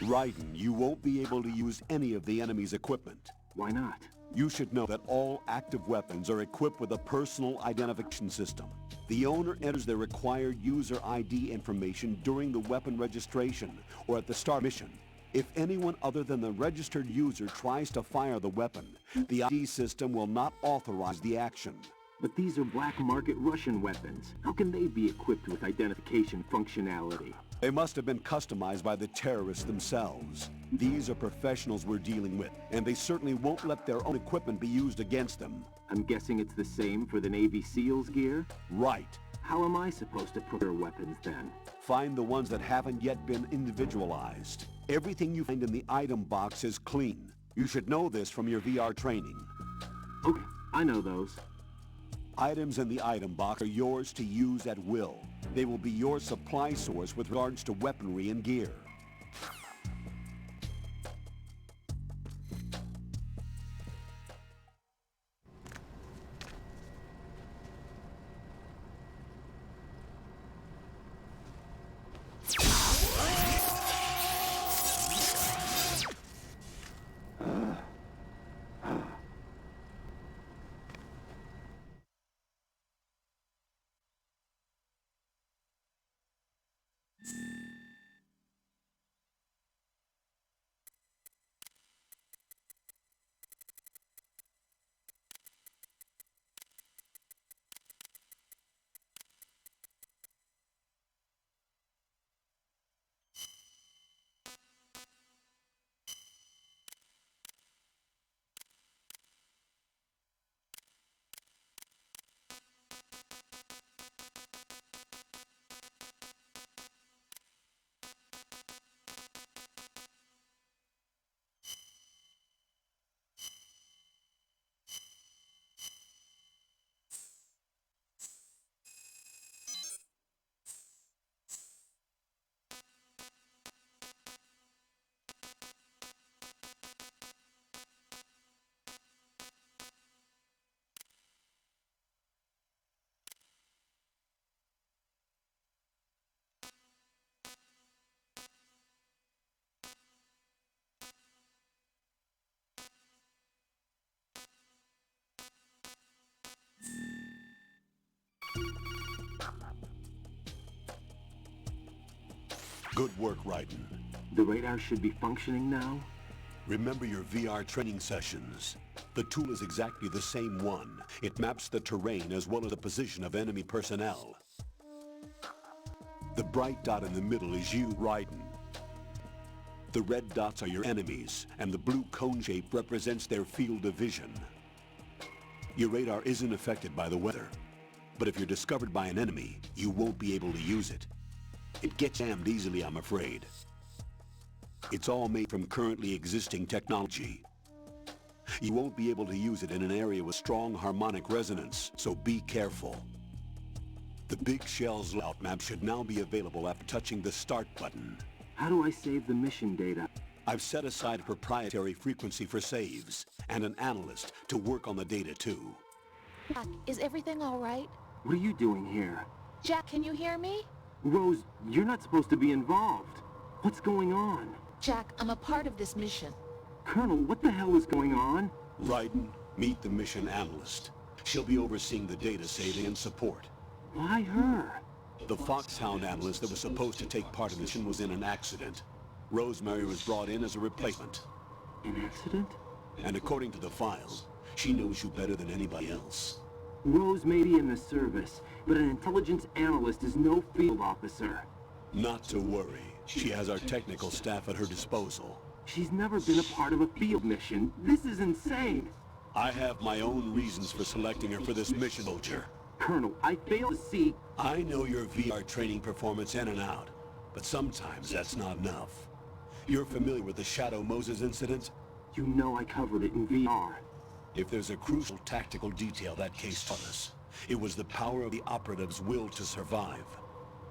Speaker 7: Raiden, you won't be able to use any of the enemy's equipment.
Speaker 8: Why not?
Speaker 7: You should know that all active weapons are equipped with a personal identification system. The owner enters their required user ID information during the weapon registration or at the start mission. If anyone other than the registered user tries to fire the weapon, the ID system will not authorize the action.
Speaker 8: But these are black market Russian weapons. How can they be equipped with identification functionality?
Speaker 7: They must have been customized by the terrorists themselves. These are professionals we're dealing with, and they certainly won't let their own equipment be used against them.
Speaker 8: I'm guessing it's the same for the Navy SEALs gear?
Speaker 7: Right.
Speaker 8: How am I supposed to procure weapons then?
Speaker 7: Find the ones that haven't yet been individualized. Everything you find in the item box is clean. You should know this from your VR training.
Speaker 8: Okay, I know those.
Speaker 7: Items in the item box are yours to use at will. They will be your supply source with regards to weaponry and gear. Good work, Raiden.
Speaker 8: The radar should be functioning now?
Speaker 7: Remember your VR training sessions. The tool is exactly the same one. It maps the terrain as well as the position of enemy personnel. The bright dot in the middle is you, Raiden. The red dots are your enemies, and the blue cone shape represents their field of vision. Your radar isn't affected by the weather, but if you're discovered by an enemy, you won't be able to use it. It gets jammed easily, I'm afraid. It's all made from currently existing technology. You won't be able to use it in an area with strong harmonic resonance, so be careful. The Big Shell's layout map should now be available after touching the Start button.
Speaker 8: How do I save the mission data?
Speaker 7: I've set aside a proprietary frequency for saves, and an analyst to work on the data too.
Speaker 9: Jack, is everything all right?
Speaker 8: What are you doing here?
Speaker 9: Jack, can you hear me?
Speaker 8: Rose, you're not supposed to be involved. What's going on?
Speaker 9: Jack, I'm a part of this mission.
Speaker 8: Colonel, what the hell is going on?
Speaker 7: Raiden, meet the mission analyst. She'll be overseeing the data saving and support.
Speaker 8: Why her?
Speaker 7: The Foxhound analyst that was supposed to take part in the mission was in an accident. Rosemary was brought in as a replacement.
Speaker 8: An accident?
Speaker 7: And according to the files, she knows you better than anybody else.
Speaker 8: Rose may be in the service, but an intelligence analyst is no field officer.
Speaker 7: Not to worry. She has our technical staff at her disposal.
Speaker 8: She's never been a part of a field mission. This is insane.
Speaker 7: I have my own reasons for selecting her for this mission, soldier.
Speaker 8: Colonel, I fail to see...
Speaker 7: I know your VR training performance in and out, but sometimes that's not enough. You're familiar with the Shadow Moses incident?
Speaker 8: You know I covered it in VR.
Speaker 7: If there's a crucial tactical detail that case taught us, it was the power of the operative's will to survive.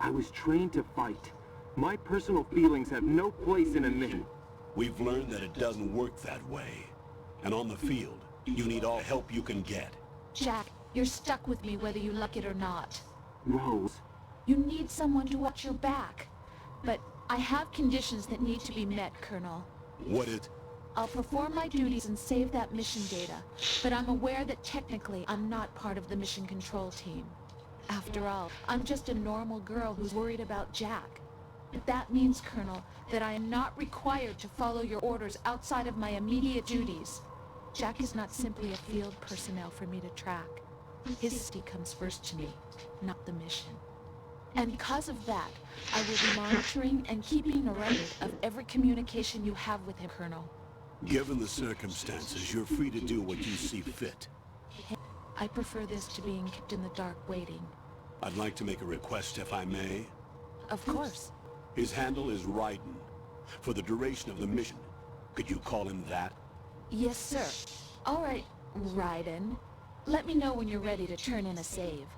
Speaker 8: I was trained to fight. My personal feelings have no place in a mission.
Speaker 7: We've learned that it doesn't work that way. And on the field, you need all help you can get.
Speaker 9: Jack, you're stuck with me whether you like it or not.
Speaker 8: Rose.
Speaker 9: You need someone to watch your back. But I have conditions that need to be met, Colonel.
Speaker 7: What it?
Speaker 9: I'll perform my duties and save that mission data, but I'm aware that technically I'm not part of the mission control team. After all, I'm just a normal girl who's worried about Jack. But that means, Colonel, that I am not required to follow your orders outside of my immediate duties. Jack is not simply a field personnel for me to track. His safety comes first to me, not the mission. And because of that, I will be monitoring and keeping a record of every communication you have with him, Colonel.
Speaker 7: Given the circumstances, you're free to do what you see fit.
Speaker 9: I prefer this to being kept in the dark waiting.
Speaker 7: I'd like to make a request, if I may.
Speaker 9: Of course.
Speaker 7: His handle is Raiden. For the duration of the mission, could you call him that?
Speaker 9: Yes, sir. All right, Raiden. Let me know when you're ready to turn in a save.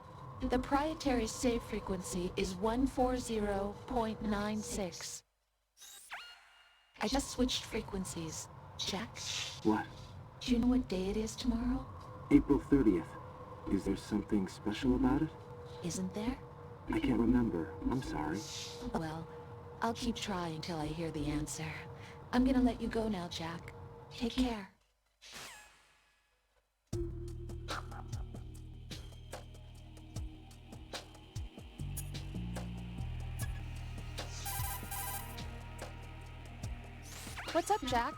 Speaker 9: The proprietary save frequency is 140.96. I just switched frequencies. Jack?
Speaker 8: What?
Speaker 9: Do you know what day it is tomorrow?
Speaker 8: April 30th. Is there something special about it?
Speaker 9: Isn't there?
Speaker 8: I can't remember. I'm sorry.
Speaker 9: Well, I'll keep trying till I hear the answer. I'm gonna let you go now, Jack. Take care. What's up, Jack?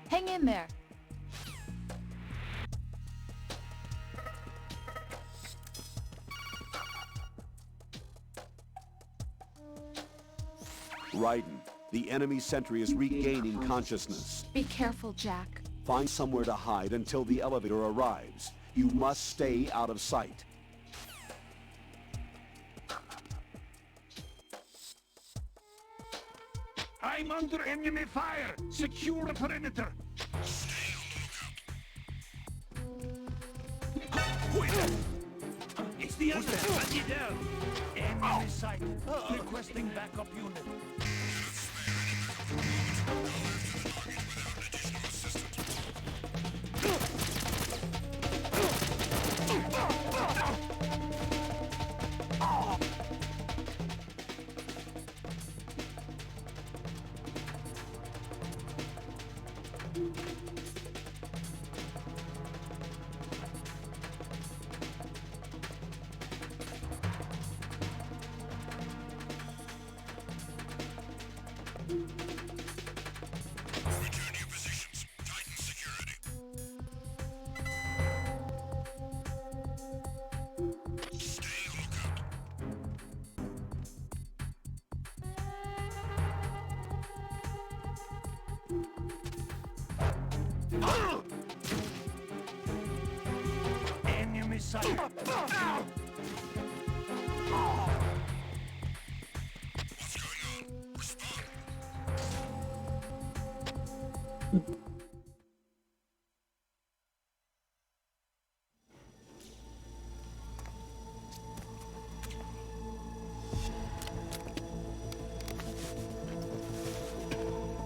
Speaker 9: Hang in there.
Speaker 7: Raiden, the enemy sentry is regaining consciousness.
Speaker 9: Be careful, Jack.
Speaker 7: Find somewhere to hide until the elevator arrives. You must stay out of sight.
Speaker 10: I'm under enemy fire! Secure the perimeter! It's the other enemy down! Enemy sight! Requesting backup unit. Enemy sighted.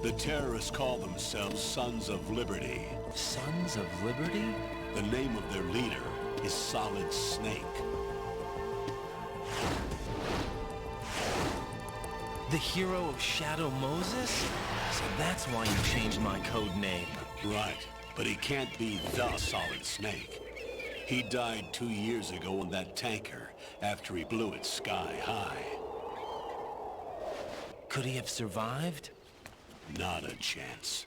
Speaker 7: The terrorists call themselves Sons of Liberty.
Speaker 8: Sons of Liberty?
Speaker 7: The name of their leader is Solid Snake.
Speaker 8: The hero of Shadow Moses? So that's why you changed my code name.
Speaker 7: Right, but he can't be the Solid Snake. He died 2 years ago on that tanker after he blew it sky high.
Speaker 8: Could he have survived?
Speaker 7: Not a chance.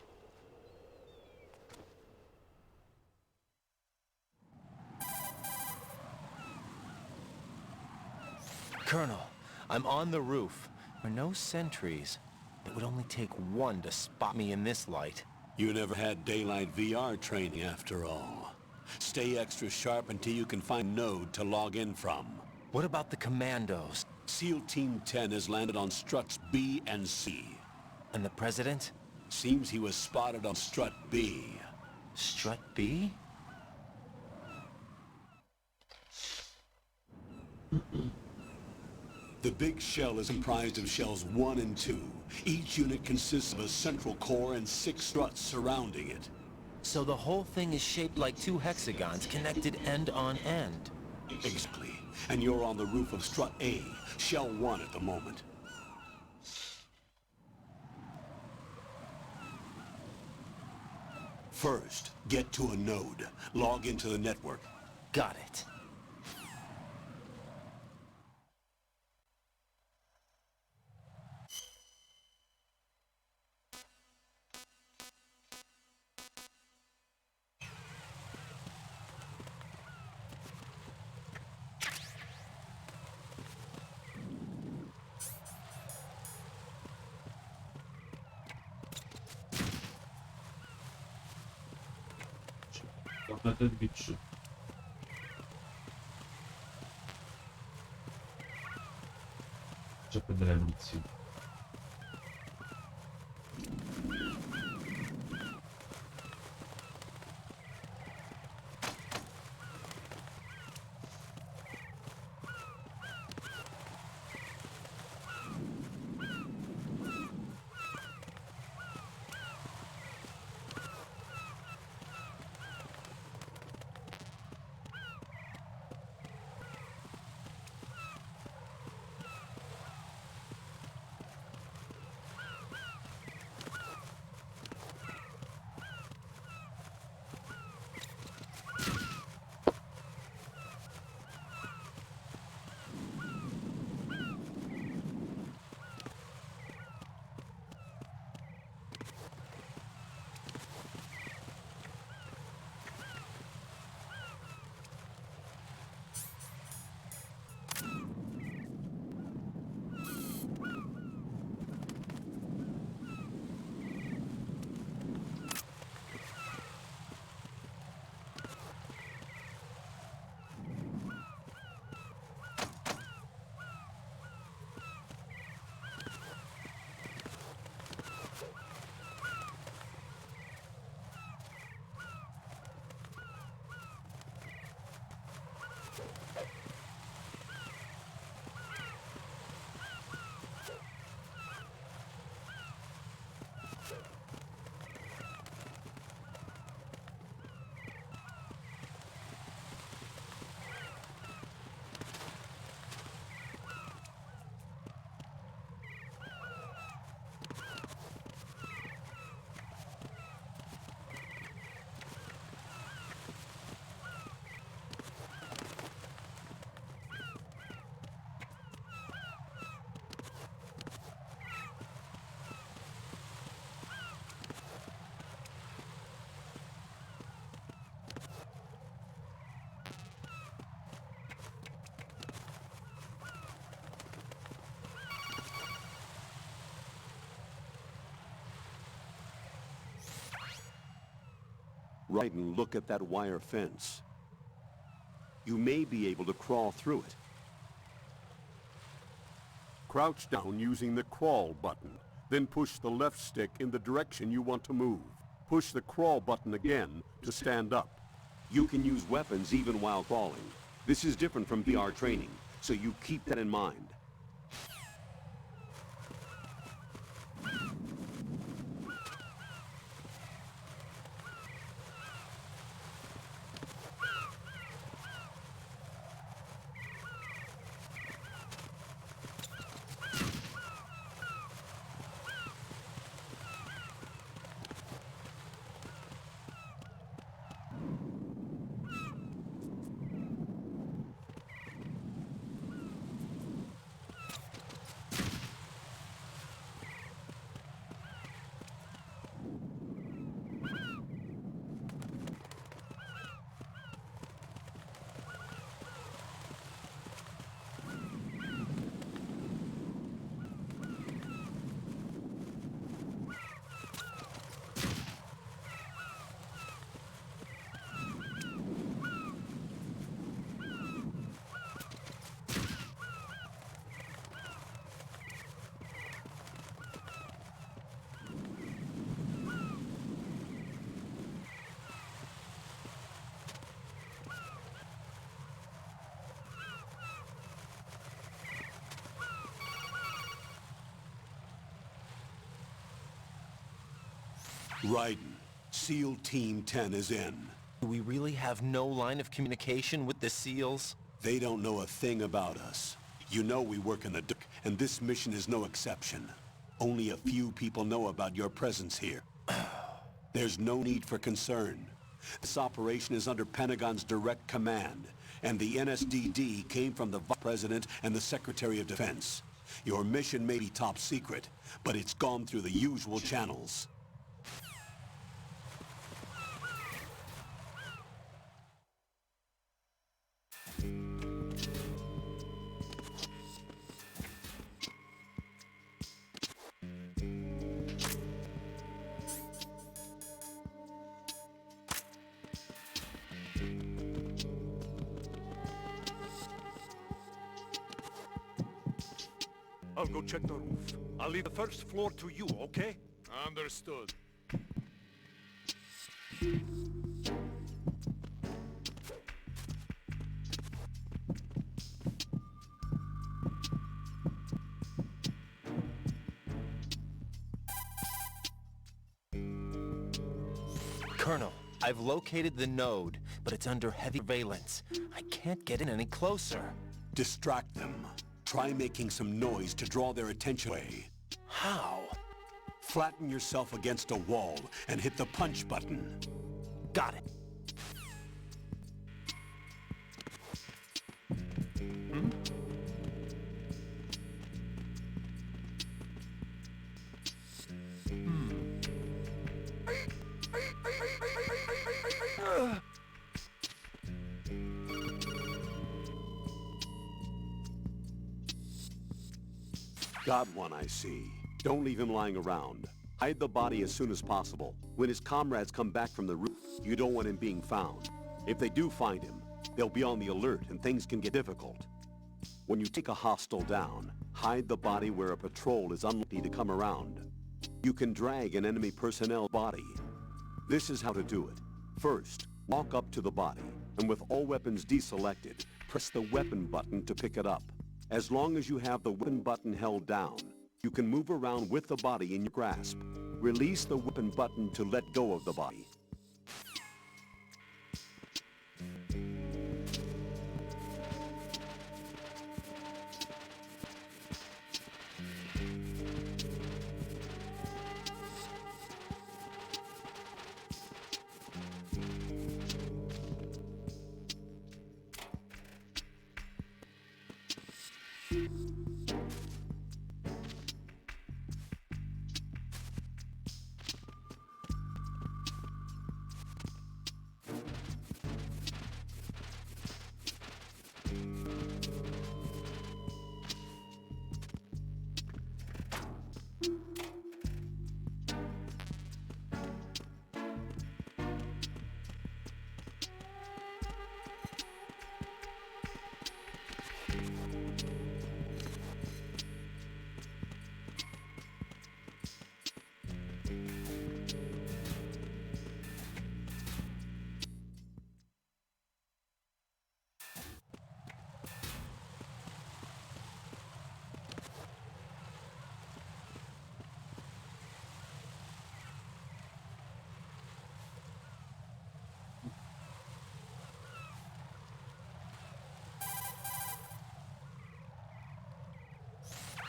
Speaker 8: Colonel, I'm on the roof. There are no sentries. It would only take one to spot me in this light.
Speaker 7: You never had daylight VR training after all. Stay extra sharp until you can find a node to log in from.
Speaker 8: What about the commandos?
Speaker 7: SEAL Team 10 has landed on struts B and C.
Speaker 8: And the president?
Speaker 7: Seems he was spotted on strut B.
Speaker 8: Strut B?
Speaker 7: The big shell is comprised of shells 1 and 2. Each unit consists of a central core and 6 struts surrounding it.
Speaker 8: So the whole thing is shaped like 2 hexagons connected end on end.
Speaker 7: Exactly. And you're on the roof of strut A, shell 1 at the moment. First, get to a node. Log into the network.
Speaker 8: Got it.
Speaker 2: Tornate il bici. Faccio prendere le munizioni.
Speaker 7: Right, and look at that wire fence. You may be able to crawl through it. Crouch down using the crawl button. Then push the left stick in the direction you want to move. Push the crawl button again to stand up. You can use weapons even while crawling. This is different from VR training, so you keep that in mind. Raiden, SEAL Team 10 is in.
Speaker 11: Do we really have no line of communication with the SEALs?
Speaker 7: They don't know a thing about us. You know we work in the dark, and this mission is no exception. Only a few people know about your presence here. There's no need for concern. This operation is under Pentagon's direct command, and the NSDD came from the Vice President and the Secretary of Defense. Your mission may be top secret, but it's gone through the usual channels.
Speaker 10: I'll go check the roof. I'll leave the first floor to you, okay?
Speaker 3: Understood.
Speaker 11: Colonel, I've located the node, but it's under heavy surveillance. I can't get in any closer.
Speaker 7: Distract them. Try making some noise to draw their attention away.
Speaker 11: How?
Speaker 7: Flatten yourself against a wall and hit the punch button.
Speaker 11: Got it.
Speaker 7: Got one, I see. Don't leave him lying around. Hide the body as soon as possible. When his comrades come back from the roof, you don't want him being found. If they do find him, they'll be on the alert and things can get difficult. When you take a hostile down, hide the body where a patrol is unlikely to come around. You can drag an enemy personnel body. This is how to do it. First, walk up to the body, and with all weapons deselected, press the weapon button to pick it up. As long as you have the weapon button held down, you can move around with the body in your grasp. Release the weapon button to let go of the body.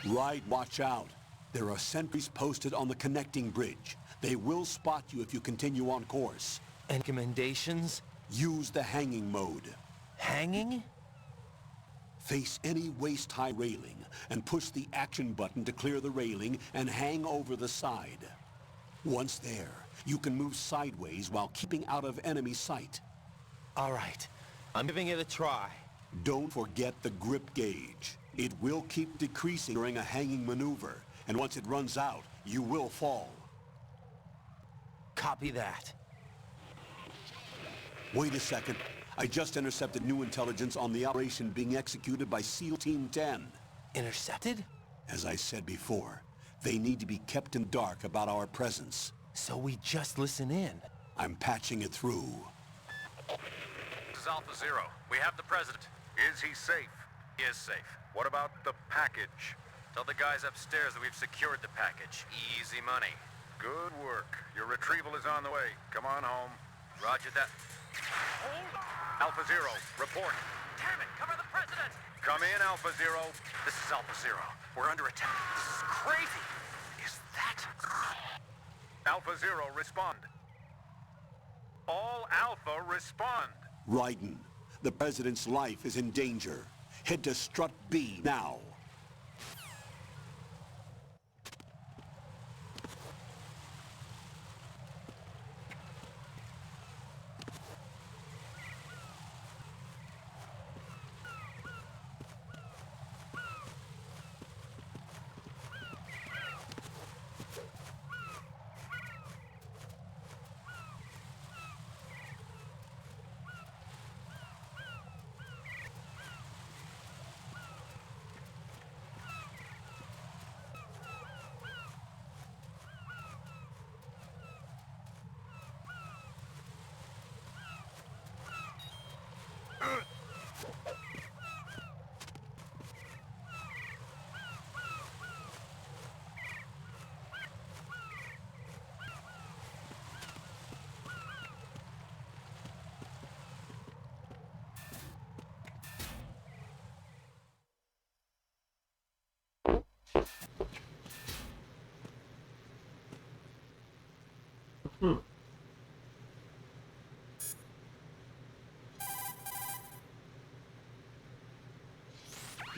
Speaker 7: Right, watch out. There are sentries posted on the connecting bridge. They will spot you if you continue on course.
Speaker 11: And recommendations?
Speaker 7: Use the hanging mode.
Speaker 11: Hanging?
Speaker 7: Face any waist-high railing and push the action button to clear the railing and hang over the side. Once there, you can move sideways while keeping out of enemy sight.
Speaker 11: All right. I'm giving it a try.
Speaker 7: Don't forget the grip gauge. It will keep decreasing during a hanging maneuver, and once it runs out, you will fall.
Speaker 11: Copy that.
Speaker 7: Wait a second. I just intercepted new intelligence on the operation being executed by SEAL Team 10.
Speaker 11: Intercepted?
Speaker 7: As I said before, they need to be kept in dark about our presence.
Speaker 11: So we just listen in.
Speaker 7: I'm patching it through.
Speaker 12: This is Alpha Zero. We have the President. Is he safe? He is safe. What about the package? Tell the guys upstairs that we've secured the package. Easy money. Good work. Your retrieval is on the way. Come on home. Roger that. Hold on! Alpha Zero, report.
Speaker 10: Damn it! Cover the President!
Speaker 12: Come in, Alpha Zero.
Speaker 6: This is Alpha Zero. We're under attack. This is crazy. Is that...
Speaker 12: Alpha Zero, respond. All Alpha, respond.
Speaker 7: Raiden, the President's life is in danger. Head to Strut B now.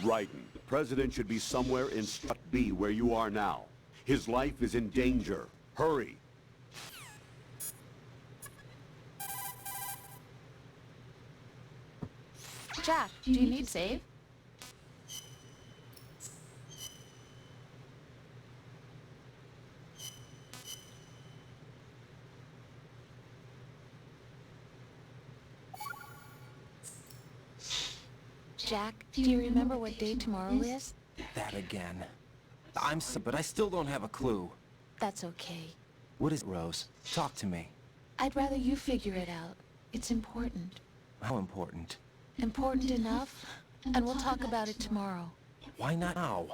Speaker 7: Raiden, the President should be somewhere in Strut B where you are now. His life is in danger. Hurry!
Speaker 9: Jack, do you need save? Jack, do you remember what day tomorrow is?
Speaker 11: That again. I'm sorry, but I still don't have a clue.
Speaker 9: That's okay.
Speaker 11: What is it, Rose? Talk to me.
Speaker 9: I'd rather you figure it out. It's important.
Speaker 11: How important?
Speaker 9: Important enough? And we'll talk about it tomorrow.
Speaker 11: Why not now?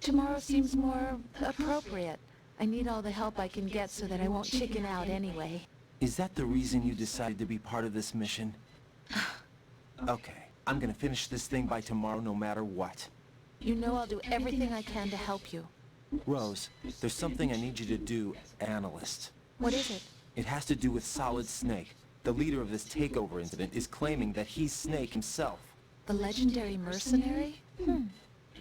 Speaker 9: Tomorrow seems more appropriate. I need all the help I can get so that I won't chicken out anyway.
Speaker 11: Is that the reason you decided to be part of this mission? Okay, I'm gonna finish this thing by tomorrow no matter what.
Speaker 9: You know I'll do everything I can to help you.
Speaker 11: Rose, there's something I need you to do, analyst.
Speaker 9: What is it?
Speaker 11: It has to do with Solid Snake. The leader of this takeover incident is claiming that he's Snake himself.
Speaker 9: The legendary mercenary?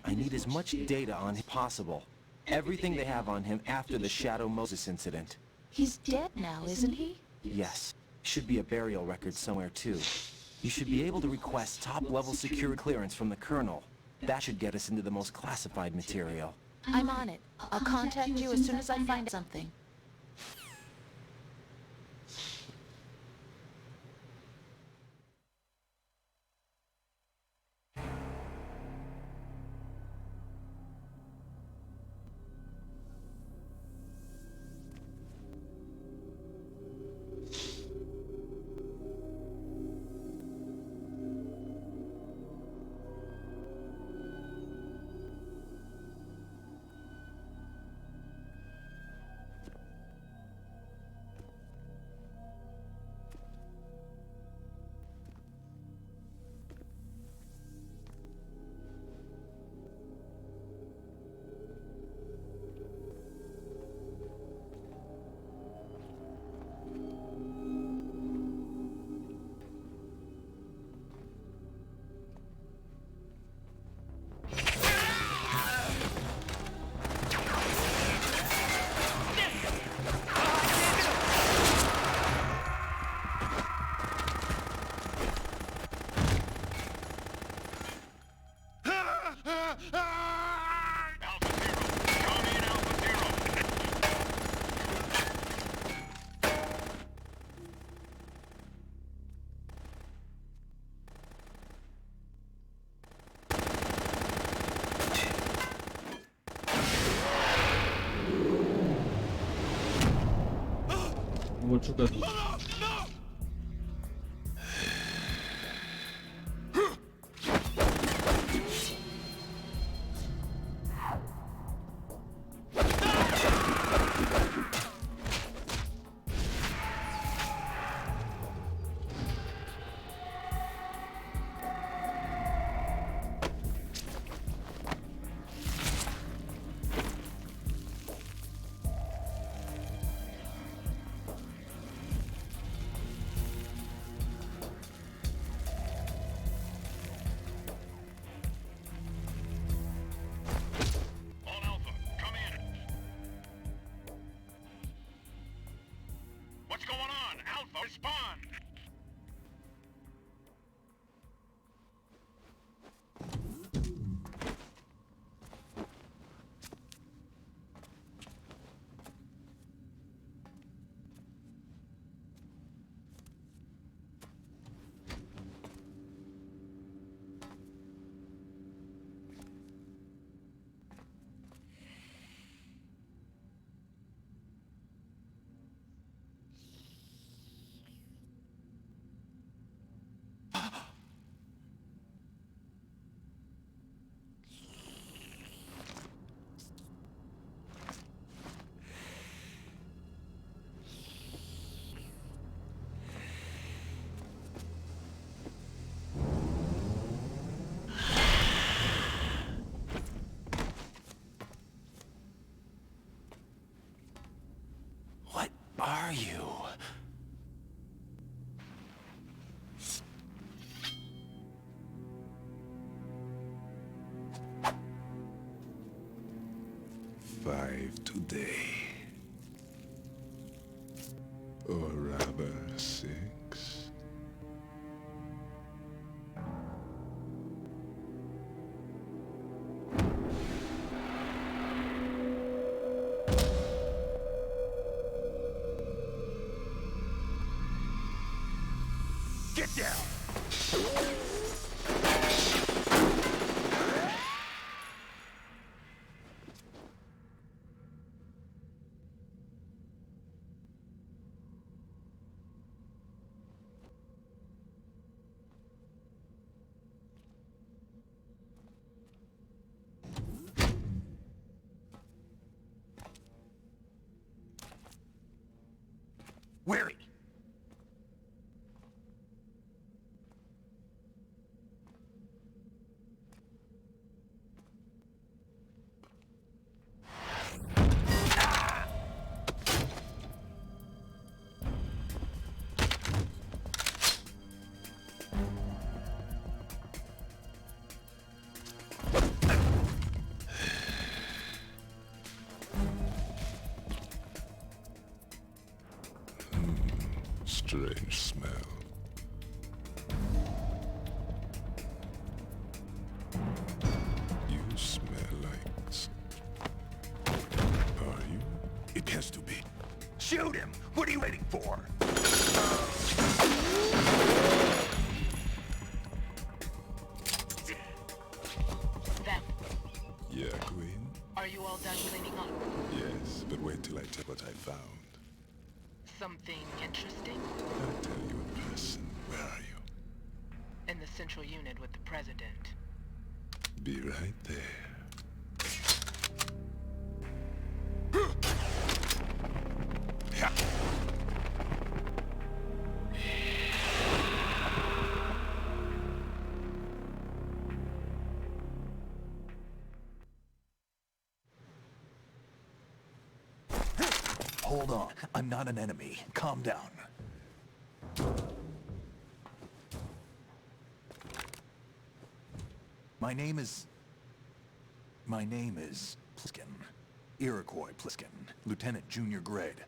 Speaker 11: I need as much data on him as possible. Everything they have on him after the Shadow Moses incident.
Speaker 9: He's dead now, isn't he?
Speaker 11: Yes. Should be a burial record somewhere too. You should be able to request top-level security clearance from the Colonel. That should get us into the most classified material.
Speaker 9: I'm on it. I'll contact you as soon as I find something.
Speaker 2: Nuovo giocatore.
Speaker 6: All Alpha, come in. What's going on? Alpha, respond!
Speaker 11: What are you?
Speaker 5: Five today. Or rather, 6.
Speaker 10: Get down! Weary.
Speaker 5: Strange smell. You smell like... Are you?
Speaker 10: It has to be. Shoot him! What are you waiting for?
Speaker 13: Vamp,
Speaker 5: Yeah, Queen?
Speaker 13: are you all done cleaning up?
Speaker 5: Yes, but wait till I tell what I found.
Speaker 13: Something interesting?
Speaker 5: I'll tell you in person. Where are you?
Speaker 13: In the central unit with the president.
Speaker 5: Be right there.
Speaker 10: Hold on. I'm not an enemy. Calm down. My name is Pliskin. Iroquois Pliskin. Lieutenant Junior Grade.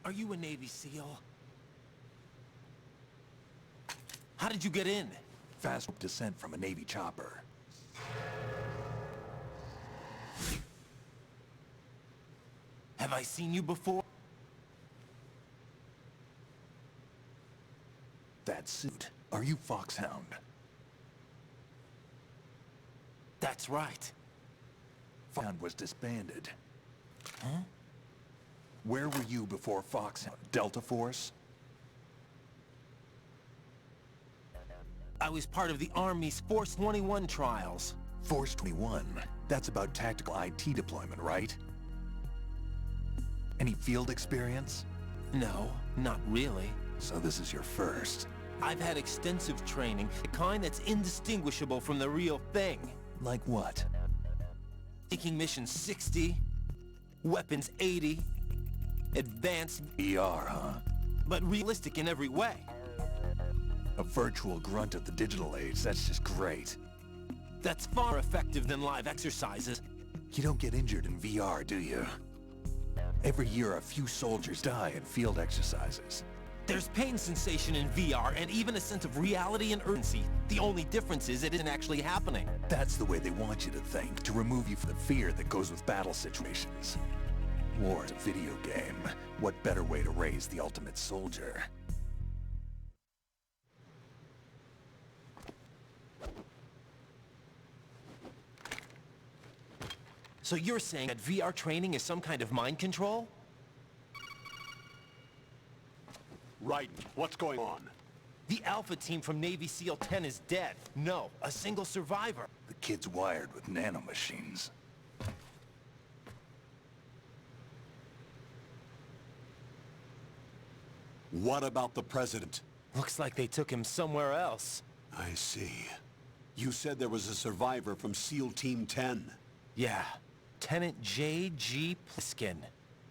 Speaker 11: Are you a Navy SEAL? How did you get in?
Speaker 10: Fast descent from a Navy chopper.
Speaker 11: Have I seen you before?
Speaker 10: That suit. Are you Foxhound?
Speaker 11: That's right.
Speaker 14: Foxhound was disbanded.
Speaker 11: Huh?
Speaker 14: Where were you before Foxhound? Delta Force?
Speaker 11: I was part of the Army's Force 21 trials.
Speaker 14: Force 21? That's about tactical IT deployment, right? Any field experience?
Speaker 11: No, not really.
Speaker 14: So this is your first.
Speaker 11: I've had extensive training, the kind that's indistinguishable from the real thing.
Speaker 14: Like what?
Speaker 11: Taking missions 60, weapons 80, advanced...
Speaker 14: ER, huh?
Speaker 11: But realistic in every way.
Speaker 14: A virtual grunt of the digital age, that's just great.
Speaker 11: That's far effective than live exercises.
Speaker 14: You don't get injured in VR, do you? Every year a few soldiers die in field exercises.
Speaker 11: There's pain sensation in VR and even a sense of reality and urgency. The only difference is it isn't actually happening.
Speaker 14: That's the way they want you to think, to remove you from the fear that goes with battle situations. War is a video game. What better way to raise the ultimate soldier?
Speaker 11: So you're saying that VR training is some kind of mind control?
Speaker 7: Right. What's going on?
Speaker 11: The Alpha team from Navy SEAL 10 is dead. No, a single survivor.
Speaker 14: The kid's wired with nanomachines.
Speaker 7: What about the president?
Speaker 11: Looks like they took him somewhere else.
Speaker 7: I see. You said there was a survivor from SEAL Team 10.
Speaker 11: Yeah. Lieutenant J.G. Pliskin.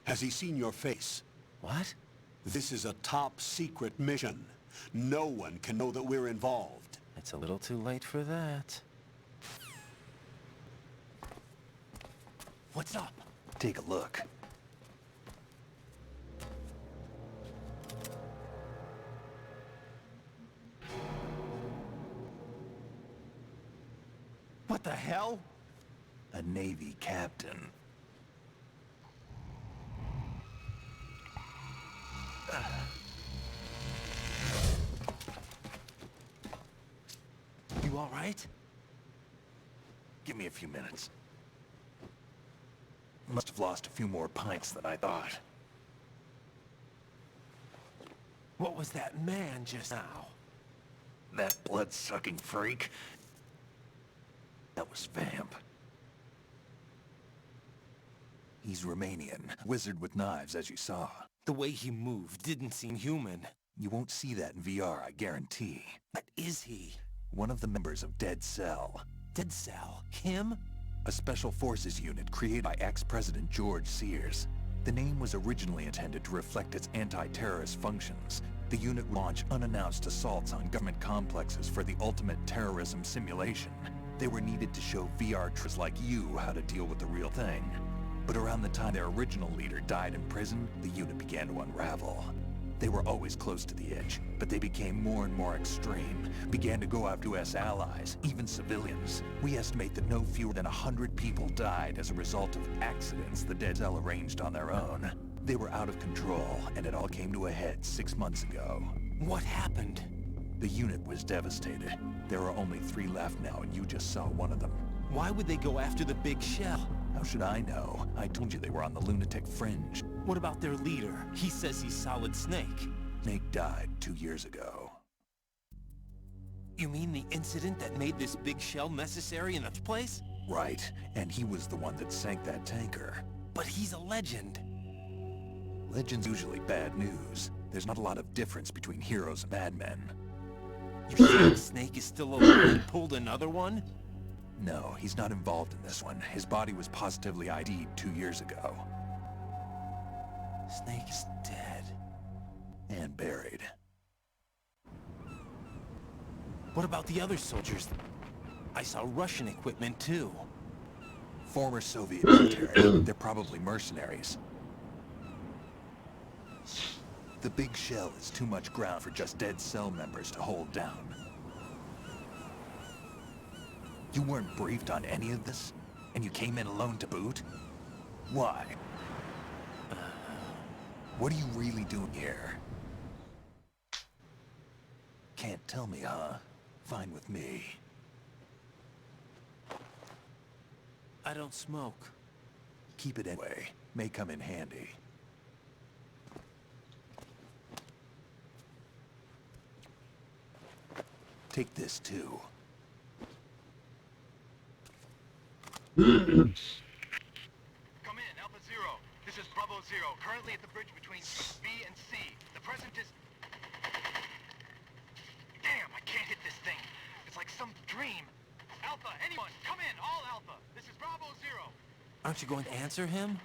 Speaker 7: Has he seen your face?
Speaker 11: What?
Speaker 7: This is a top-secret mission. No one can know that we're involved.
Speaker 11: It's a little too late for that. What's up?
Speaker 14: Take a look.
Speaker 11: What the hell?
Speaker 14: A Navy captain.
Speaker 11: You all right?
Speaker 14: Give me a few minutes. Must have lost a few more pints than I thought.
Speaker 11: What was that man just now?
Speaker 14: That blood-sucking freak? That was Vamp. He's Romanian, wizard with knives, as you saw.
Speaker 11: The way he moved didn't seem human.
Speaker 14: You won't see that in VR, I guarantee.
Speaker 11: What is he?
Speaker 14: One of the members of Dead Cell.
Speaker 11: Dead Cell? Him?
Speaker 14: A special forces unit created by ex-President George Sears. The name was originally intended to reflect its anti-terrorist functions. The unit launched unannounced assaults on government complexes for the ultimate terrorism simulation. They were needed to show VR troops like you how to deal with the real thing. But around the time their original leader died in prison, the unit began to unravel. They were always close to the edge, but they became more and more extreme, began to go after US allies, even civilians. We estimate that no fewer than 100 people died as a result of accidents the Dead Cell arranged on their own. They were out of control, and it all came to a head 6 months ago.
Speaker 11: What happened?
Speaker 14: The unit was devastated. There are only 3 left now, and you just saw one of them.
Speaker 11: Why would they go after the big shell?
Speaker 14: How should I know? I told you they were on the lunatic fringe.
Speaker 11: What about their leader? He says he's Solid Snake.
Speaker 14: Snake died 2 years ago.
Speaker 11: You mean the incident that made this big shell necessary in the first place?
Speaker 14: Right, and he was the one that sank that tanker.
Speaker 11: But he's a legend.
Speaker 14: Legend's usually bad news. There's not a lot of difference between heroes and madmen.
Speaker 11: You think Snake is still alive and pulled another one?
Speaker 14: No, he's not involved in this one. His body was positively ID'd 2 years ago.
Speaker 11: Snake is dead.
Speaker 14: And buried.
Speaker 11: What about the other soldiers? I saw Russian equipment too.
Speaker 14: Former Soviet military. They're probably mercenaries. The big shell is too much ground for just Dead Cell members to hold down. You weren't briefed on any of this? And you came in alone to boot? Why? What are you really doing here? Can't tell me, huh? Fine with me.
Speaker 11: I don't smoke.
Speaker 14: Keep it anyway. May come in handy. Take this too.
Speaker 6: Come in, Alpha Zero. This is Bravo Zero, currently at the bridge between B and C. The present is... Damn, I can't hit this thing. It's like some dream. Alpha, anyone, come in, all Alpha. This is Bravo Zero.
Speaker 11: Aren't you going to answer him?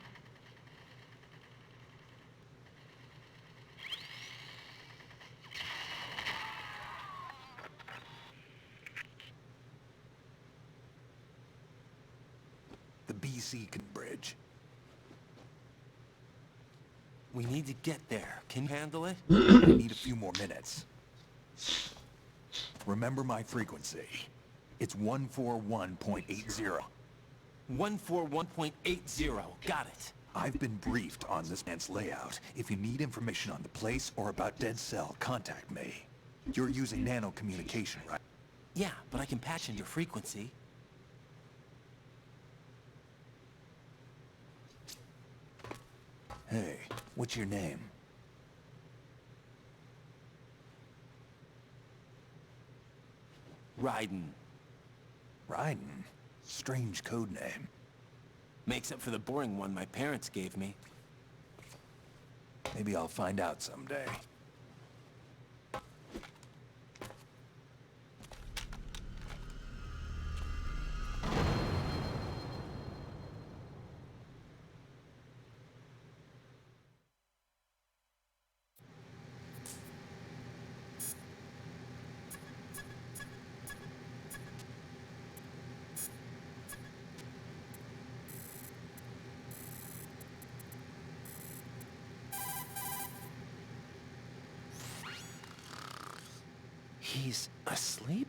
Speaker 14: The BC bridge.
Speaker 11: We need to get there. Can you handle it?
Speaker 14: I need a few more minutes. Remember my frequency. It's 141.80.
Speaker 11: 141.80. Got it.
Speaker 14: I've been briefed on this man's layout. If you need information on the place or about Dead Cell, contact me. You're using nano communication, right?
Speaker 11: Yeah, but I can patch in your frequency.
Speaker 14: Hey, what's your name?
Speaker 11: Raiden.
Speaker 14: Raiden? Strange code name.
Speaker 11: Makes up for the boring one my parents gave me.
Speaker 14: Maybe I'll find out someday.
Speaker 11: He's asleep?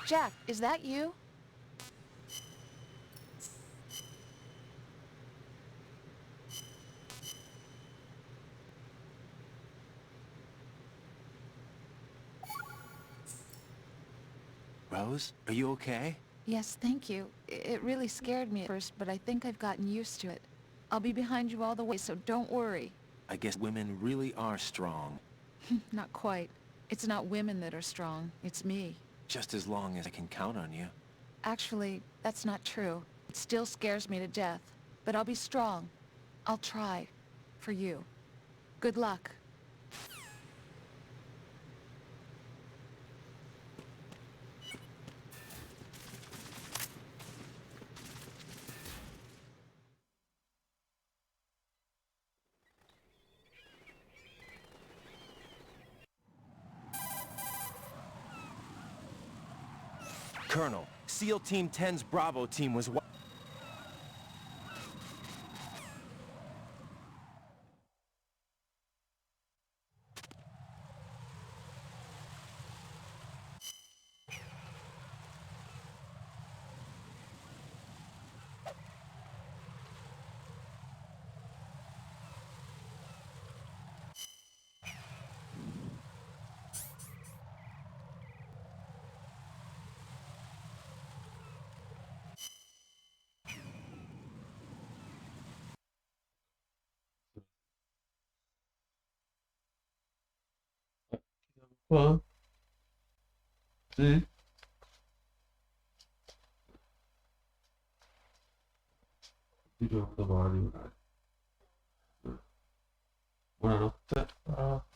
Speaker 9: Jack, is that you?
Speaker 11: Rose, are you okay?
Speaker 9: Yes, thank you. It really scared me at first, but I think I've gotten used to it. I'll be behind you all the way, so don't worry.
Speaker 11: I guess women really are strong.
Speaker 9: Not quite. It's not women that are strong, it's me.
Speaker 11: Just as long as I can count on you.
Speaker 9: Actually, that's not true. It still scares me to death. But I'll be strong. I'll try. For you. Good luck.
Speaker 11: Colonel, SEAL Team 10's Bravo team was...
Speaker 1: Qua? Sì? Video domani magari. Buonanotte. Ah.